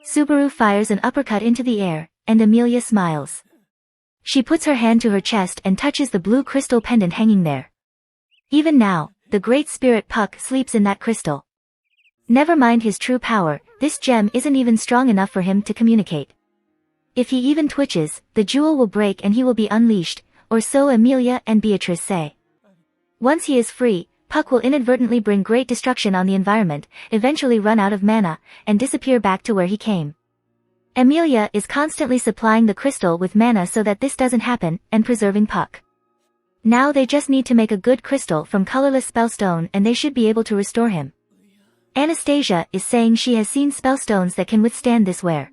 Subaru fires an uppercut into the air, and Amelia smiles. She puts her hand to her chest and touches the blue crystal pendant hanging there. Even now, the great spirit Puck sleeps in that crystal. Never mind his true power, this gem isn't even strong enough for him to communicate. If he even twitches, the jewel will break and he will be unleashed, or so Amelia and Beatrice say. Once he is free, Puck will inadvertently bring great destruction on the environment, eventually run out of mana, and disappear back to where he came. Amelia is constantly supplying the crystal with mana so that this doesn't happen, and preserving Puck. Now they just need to make a good crystal from colorless spellstone and they should be able to restore him. Anastasia is saying she has seen spellstones that can withstand this wear.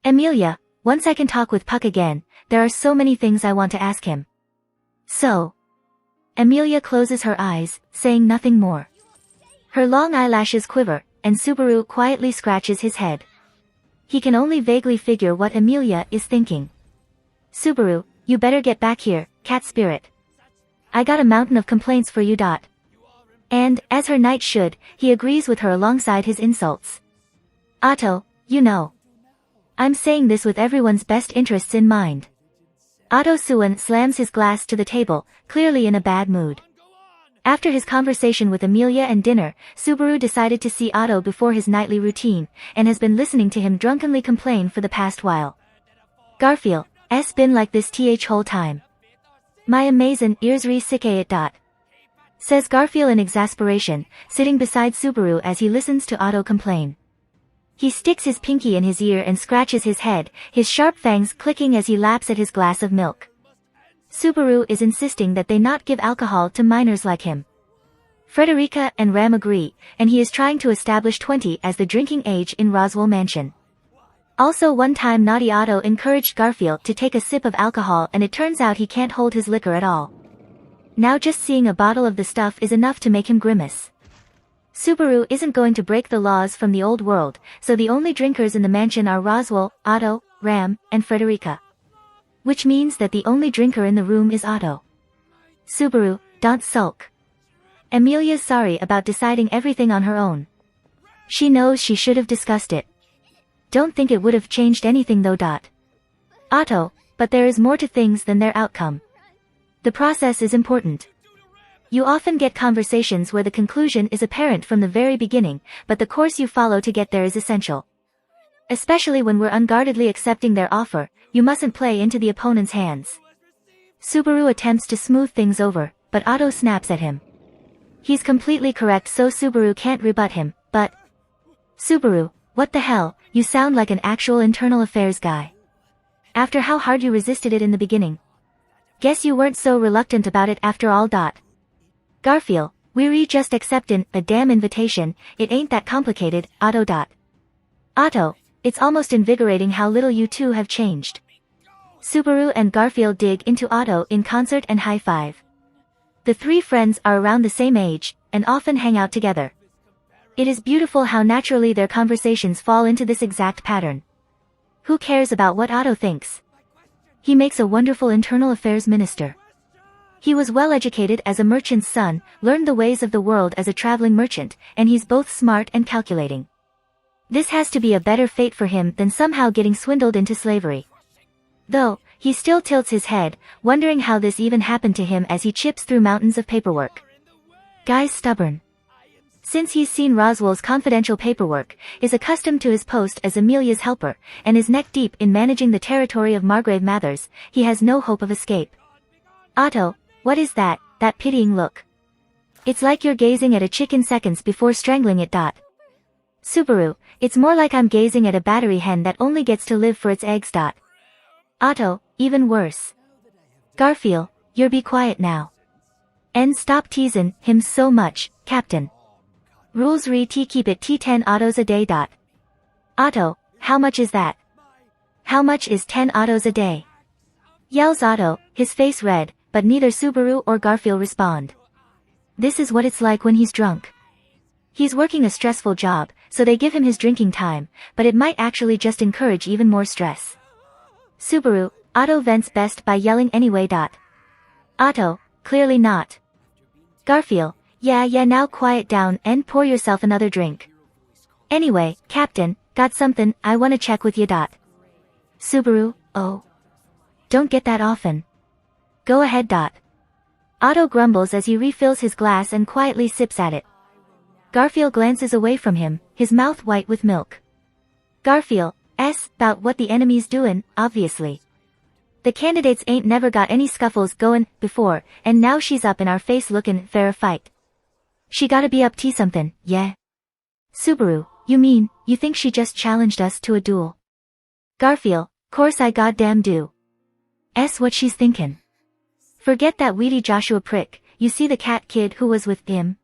Amelia, once I can talk with Puck again, there are so many things I want to ask him. So. Amelia closes her eyes, saying nothing more. Her long eyelashes quiver, and Subaru quietly scratches his head. He can only vaguely figure what Amelia is thinking. Subaru, you better get back here, cat spirit. I got a mountain of complaints for you. And, as her knight should, he agrees with her alongside his insults. Otto, you know. I'm saying this with everyone's best interests in mind. Otto Suan slams his glass to the table, clearly in a bad mood. After his conversation with Amelia and dinner, Subaru decided to see Otto before his nightly routine, and has been listening to him drunkenly complain for the past while. Garfield, S been like this whole time. My amazing ears re sick it. Says Garfield in exasperation, sitting beside Subaru as he listens to Otto complain. He sticks his pinky in his ear and scratches his head, his sharp fangs clicking as he laps at his glass of milk. Subaru is insisting that they not give alcohol to minors like him. Frederica and Ram agree, and he is trying to establish 20 as the drinking age in Roswell Mansion. Also one time naughty Otto encouraged Garfield to take a sip of alcohol and it turns out he can't hold his liquor at all. Now just seeing a bottle of the stuff is enough to make him grimace. Subaru isn't going to break the laws from the old world, so the only drinkers in the mansion are Roswell, Otto, Ram, and Frederica. Which means that the only drinker in the room is Otto. Subaru, don't sulk. Amelia's sorry about deciding everything on her own. She knows she should have discussed it. Don't think it would have changed anything though. Otto, but there is more to things than their outcome. The process is important. You often get conversations where the conclusion is apparent from the very beginning, but the course you follow to get there is essential. Especially when we're unguardedly accepting their offer, you mustn't play into the opponent's hands. Subaru attempts to smooth things over, but Otto snaps at him. He's completely correct, so Subaru can't rebut him, but... Subaru, what the hell, you sound like an actual internal affairs guy. After how hard you resisted it in the beginning. Guess you weren't so reluctant about it after all. Garfield, we're just acceptin' a damn invitation, it ain't that complicated, Otto. Otto, it's almost invigorating how little you two have changed. Subaru and Garfield dig into Otto in concert and high five. The three friends are around the same age, and often hang out together. It is beautiful how naturally their conversations fall into this exact pattern. Who cares about what Otto thinks? He makes a wonderful internal affairs minister. He was well educated as a merchant's son, learned the ways of the world as a traveling merchant, and he's both smart and calculating. This has to be a better fate for him than somehow getting swindled into slavery. Though, he still tilts his head, wondering how this even happened to him as he chips through mountains of paperwork. Guy's stubborn. Since he's seen Roswell's confidential paperwork, is accustomed to his post as Amelia's helper, and is neck deep in managing the territory of Margrave Mathers, he has no hope of escape. Otto, what is that pitying look? It's like you're gazing at a chicken seconds before strangling it. Subaru, it's more like I'm gazing at a battery hen that only gets to live for its eggs. Otto, even worse. Garfield, you're be quiet now. And stop teasing him so much, Captain. Rules re t keep it t10 autos a day. Otto, how much is that? How much is 10 autos a day? Yells Otto, his face red, but neither Subaru or Garfield respond. This is what it's like when he's drunk. He's working a stressful job, so they give him his drinking time, but it might actually just encourage even more stress. Subaru, Otto vents best by yelling anyway. Otto, clearly not. Garfield, yeah now quiet down and pour yourself another drink. Anyway, Captain, got something I wanna check with you. Subaru, oh. Don't get that often. Go ahead. Otto grumbles as he refills his glass and quietly sips at it. Garfield glances away from him, his mouth white with milk. Garfield, about what the enemy's doing, obviously. The candidates ain't never got any scuffles going before, and now she's up in our face looking fair a fight. She gotta be up to something, yeah? Subaru, you mean, you think she just challenged us to a duel? Garfield, course I goddamn do. What she's thinking. Forget that weedy Joshua prick, you see the cat kid who was with him?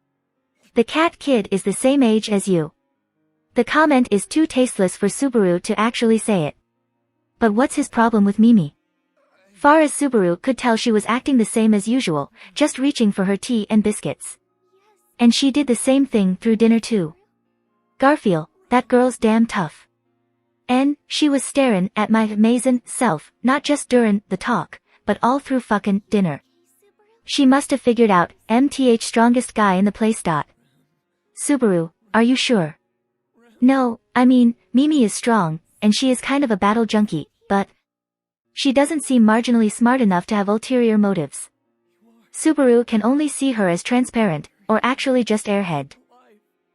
The cat kid is the same age as you. The comment is too tasteless for Subaru to actually say it. But what's his problem with Mimi? Far as Subaru could tell, she was acting the same as usual, just reaching for her tea and biscuits. And she did the same thing through dinner too. Garfield, that girl's damn tough. And she was staring at my amazing self, not just during the talk, but all through fucking dinner. She must have figured out, MTH strongest guy in the place. Subaru, are you sure? No, I mean, Mimi is strong, and she is kind of a battle junkie, but she doesn't seem marginally smart enough to have ulterior motives. Subaru can only see her as transparent, or actually just airhead.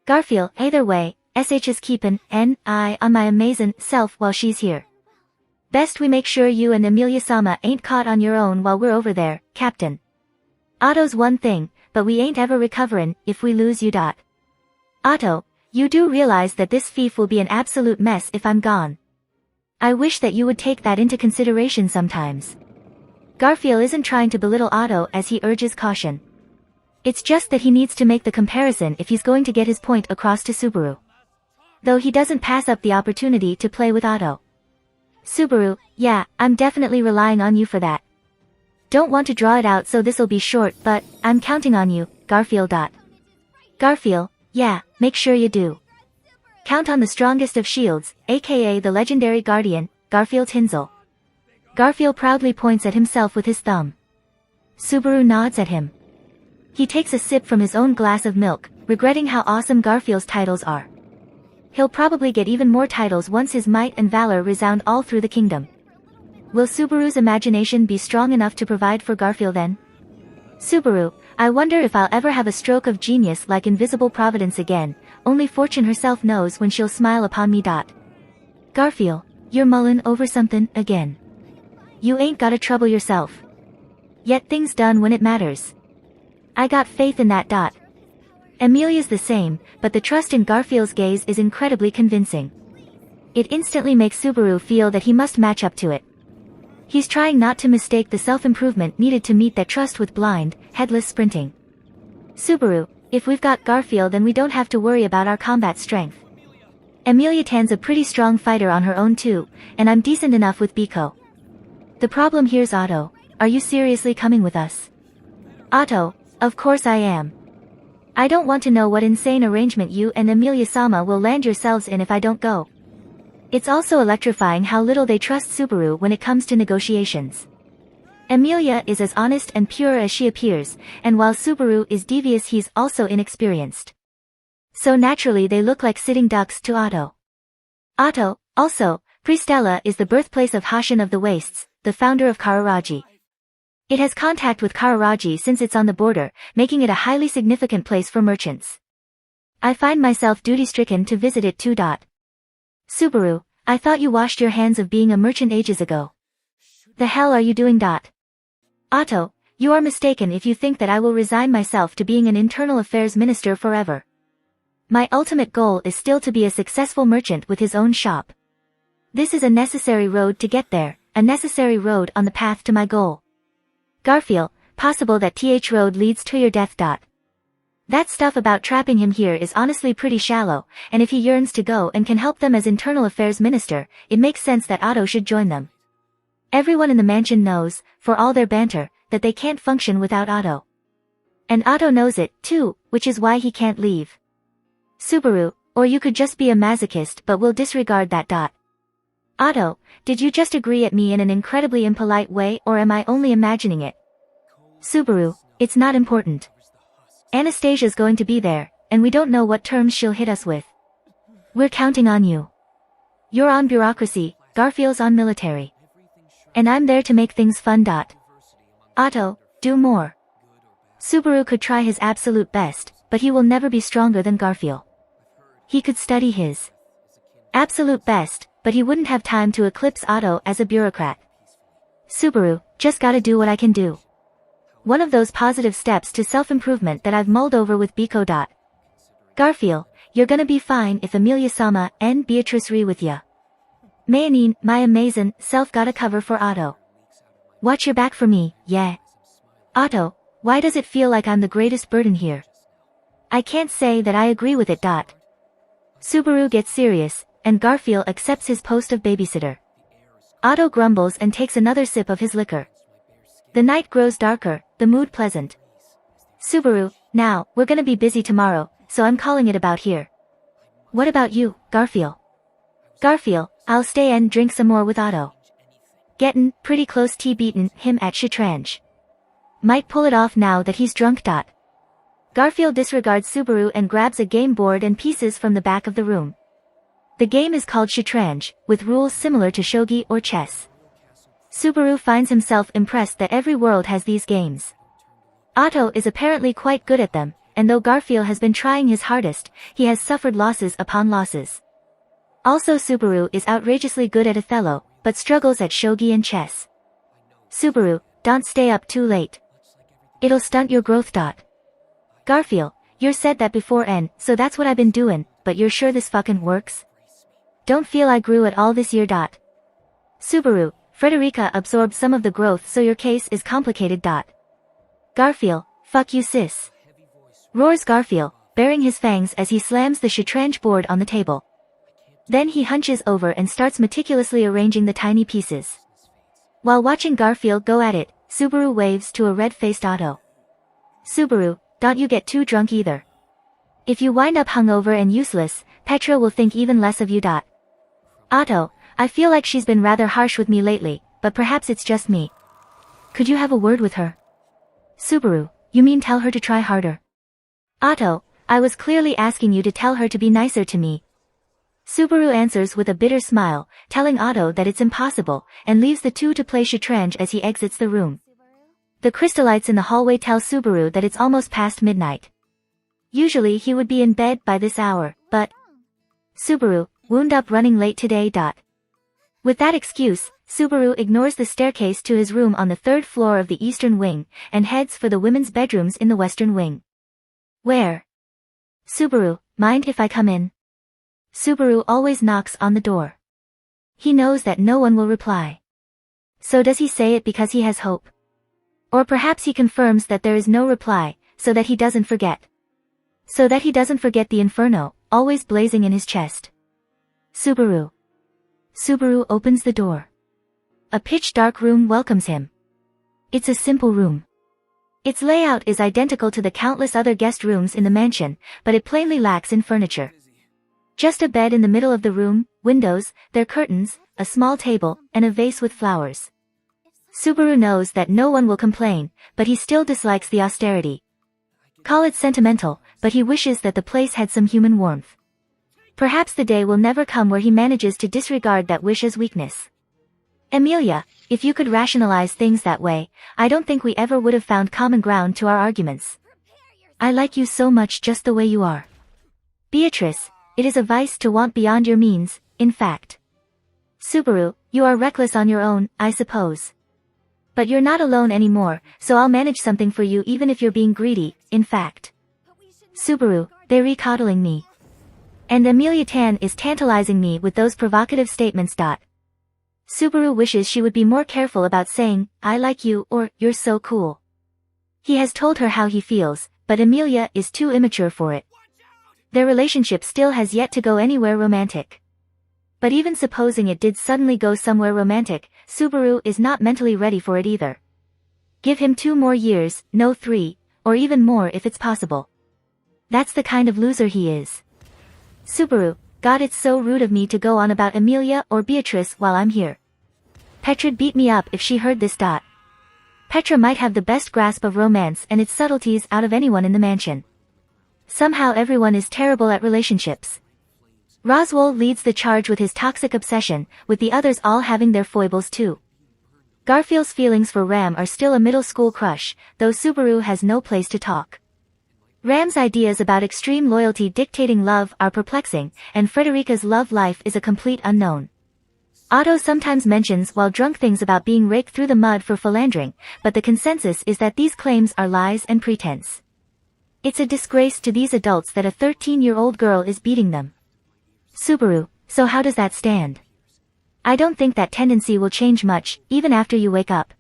Garfield, either way, SH is keeping an eye on my amazing self while she's here. Best we make sure you and Emilia-sama ain't caught on your own while we're over there, Captain. Otto's one thing, but we ain't ever recovering if we lose you. Otto, you do realize that this fief will be an absolute mess if I'm gone. I wish that you would take that into consideration sometimes. Garfield isn't trying to belittle Otto as he urges caution. It's just that he needs to make the comparison if he's going to get his point across to Subaru. Though he doesn't pass up the opportunity to play with Otto. Subaru, yeah, I'm definitely relying on you for that. Don't want to draw it out so this'll be short, but I'm counting on you, Garfield. Garfield, yeah, make sure you do. Count on the strongest of shields, aka the legendary guardian, Garfield Tinsel. Garfield proudly points at himself with his thumb. Subaru nods at him. He takes a sip from his own glass of milk, regretting how awesome Garfield's titles are. He'll probably get even more titles once his might and valor resound all through the kingdom. Will Subaru's imagination be strong enough to provide for Garfield then? Subaru, I wonder if I'll ever have a stroke of genius like invisible providence again, only fortune herself knows when she'll smile upon me. Garfield, you're mullin' over something again. You ain't gotta trouble yourself. Get things done when it matters. I got faith in that. Emilia's the same, but the trust in Garfield's gaze is incredibly convincing. It instantly makes Subaru feel that he must match up to it. He's trying not to mistake the self-improvement needed to meet that trust with blind, headless sprinting. Subaru, if we've got Garfield then we don't have to worry about our combat strength. Emilia Tan's a pretty strong fighter on her own too, and I'm decent enough with Biko. The problem here's Otto. Are you seriously coming with us? Otto, of course I am. I don't want to know what insane arrangement you and Emilia-sama will land yourselves in if I don't go. It's also electrifying how little they trust Subaru when it comes to negotiations. Emilia is as honest and pure as she appears, and while Subaru is devious he's also inexperienced. So naturally they look like sitting ducks to Otto. Otto, also, Pristella is the birthplace of Hashin of the Wastes, the founder of Kararaji. It has contact with Kararaji since it's on the border, making it a highly significant place for merchants. I find myself duty-stricken to visit it too. Subaru, I thought you washed your hands of being a merchant ages ago. The hell are you doing? Otto, you are mistaken if you think that I will resign myself to being an internal affairs minister forever. My ultimate goal is still to be a successful merchant with his own shop. This is a necessary road to get there, a necessary road on the path to my goal. Garfield, possible that th road leads to your death. That stuff about trapping him here is honestly pretty shallow, and if he yearns to go and can help them as internal affairs minister, it makes sense that Otto should join them. Everyone in the mansion knows, for all their banter, that they can't function without Otto. And Otto knows it, too, which is why he can't leave. Subaru, or you could just be a masochist but we'll disregard that. Otto, did you just agree at me in an incredibly impolite way or am I only imagining it? Subaru, it's not important. Anastasia's going to be there, and we don't know what terms she'll hit us with. We're counting on you. You're on bureaucracy, Garfield's on military. And I'm there to make things fun. Otto, do more. Subaru could try his absolute best, but he will never be stronger than Garfield. He could study his absolute best, but he wouldn't have time to eclipse Otto as a bureaucrat. Subaru, just gotta do what I can do. One of those positive steps to self-improvement that I've mulled over with Biko. Garfield, you're gonna be fine if Amelia-sama and Beatrice re with ya. Mayonine, my amazing self gotta cover for Otto. Watch your back for me, yeah. Otto, why does it feel like I'm the greatest burden here? I can't say that I agree with it. Subaru gets serious, and Garfield accepts his post of babysitter. Otto grumbles and takes another sip of his liquor. The night grows darker, the mood pleasant. Subaru, now, we're gonna be busy tomorrow, so I'm calling it about here. What about you, Garfield? Garfield, I'll stay and drink some more with Otto. Gettin' pretty close to beatin' him at Shatranj. Might pull it off now that he's drunk. Garfield disregards Subaru and grabs a game board and pieces from the back of the room. The game is called Shatranj, with rules similar to shogi or chess. Subaru finds himself impressed that every world has these games. Otto is apparently quite good at them, and though Garfield has been trying his hardest, he has suffered losses upon losses. Also Subaru is outrageously good at Othello, but struggles at shogi and chess. Subaru, don't stay up too late. It'll stunt your growth. Garfield, you're said that before and so that's what I've been doing, but you're sure this fucking works? Don't feel I grew at all this year. Subaru, Frederica absorbed some of the growth so your case is complicated. Garfield, fuck you sis. Roars Garfield, baring his fangs as he slams the Shatranj board on the table. Then he hunches over and starts meticulously arranging the tiny pieces. While watching Garfield go at it, Subaru waves to a red-faced Otto. Subaru, don't you get too drunk either. If you wind up hungover and useless, Petra will think even less of you. Otto, I feel like she's been rather harsh with me lately, but perhaps it's just me. Could you have a word with her? Subaru, you mean tell her to try harder? Otto, I was clearly asking you to tell her to be nicer to me. Subaru answers with a bitter smile, telling Otto that it's impossible, and leaves the two to play Shatranj as he exits the room. The crystallites in the hallway tell Subaru that it's almost past midnight. Usually he would be in bed by this hour, but Subaru, wound up running late today. With that excuse, Subaru ignores the staircase to his room on the third floor of the eastern wing, and heads for the women's bedrooms in the western wing. Where? Subaru, mind if I come in? Subaru always knocks on the door. He knows that no one will reply. So does he say it because he has hope? Or perhaps he confirms that there is no reply, so that he doesn't forget. So that he doesn't forget the inferno, always blazing in his chest. Subaru. Subaru opens the door. A pitch-dark room welcomes him. It's a simple room. Its layout is identical to the countless other guest rooms in the mansion, but it plainly lacks in furniture. Just a bed in the middle of the room, windows, their curtains, a small table, and a vase with flowers. Subaru knows that no one will complain, but he still dislikes the austerity. Call it sentimental, but he wishes that the place had some human warmth. Perhaps the day will never come where he manages to disregard that wish as weakness. Amelia, if you could rationalize things that way, I don't think we ever would have found common ground to our arguments. I like you so much just the way you are. Beatrice, it is a vice to want beyond your means, in fact. Subaru, you are reckless on your own, I suppose. But you're not alone anymore, so I'll manage something for you even if you're being greedy, in fact. Subaru, they're recoddling me. And Amelia Tan is tantalizing me with those provocative statements. Subaru wishes she would be more careful about saying, I like you or, you're so cool. He has told her how he feels, but Amelia is too immature for it. Their relationship still has yet to go anywhere romantic. But even supposing it did suddenly go somewhere romantic, Subaru is not mentally ready for it either. Give him 2 more years, no 3, or even more if it's possible. That's the kind of loser he is. Subaru, God, it's so rude of me to go on about Amelia or Beatrice while I'm here. Petra'd beat me up if she heard this. Petra might have the best grasp of romance and its subtleties out of anyone in the mansion. Somehow everyone is terrible at relationships. Roswell leads the charge with his toxic obsession, with the others all having their foibles too. Garfield's feelings for Ram are still a middle school crush, though Subaru has no place to talk. Ram's ideas about extreme loyalty dictating love are perplexing, and Frederica's love life is a complete unknown. Otto sometimes mentions while drunk things about being raked through the mud for philandering, but the consensus is that these claims are lies and pretense. It's a disgrace to these adults that a 13-year-old girl is beating them. Subaru, so how does that stand? I don't think that tendency will change much, even after you wake up.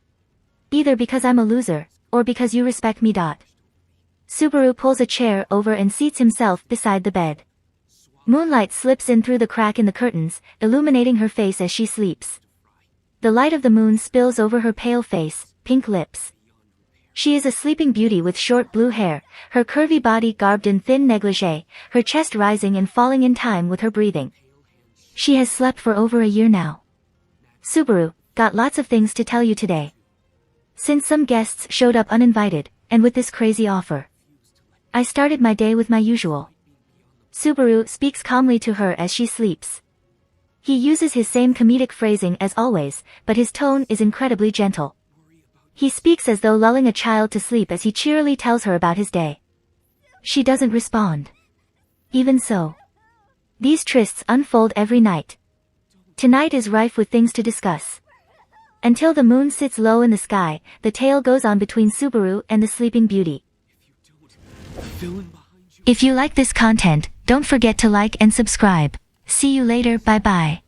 Either because I'm a loser, or because you respect me. Subaru pulls a chair over and seats himself beside the bed. Moonlight slips in through the crack in the curtains, illuminating her face as she sleeps. The light of the moon spills over her pale face, pink lips. She is a sleeping beauty with short blue hair, her curvy body garbed in thin negligee, her chest rising and falling in time with her breathing. She has slept for over a year now. Subaru, got lots of things to tell you today. Since some guests showed up uninvited, and with this crazy offer, I started my day with my usual. Subaru speaks calmly to her as she sleeps. He uses his same comedic phrasing as always, but his tone is incredibly gentle. He speaks as though lulling a child to sleep as he cheerily tells her about his day. She doesn't respond. Even so, these trysts unfold every night. Tonight is rife with things to discuss. Until the moon sits low in the sky, the tale goes on between Subaru and the sleeping beauty. If you like this content, don't forget to like and subscribe. See you later, bye bye.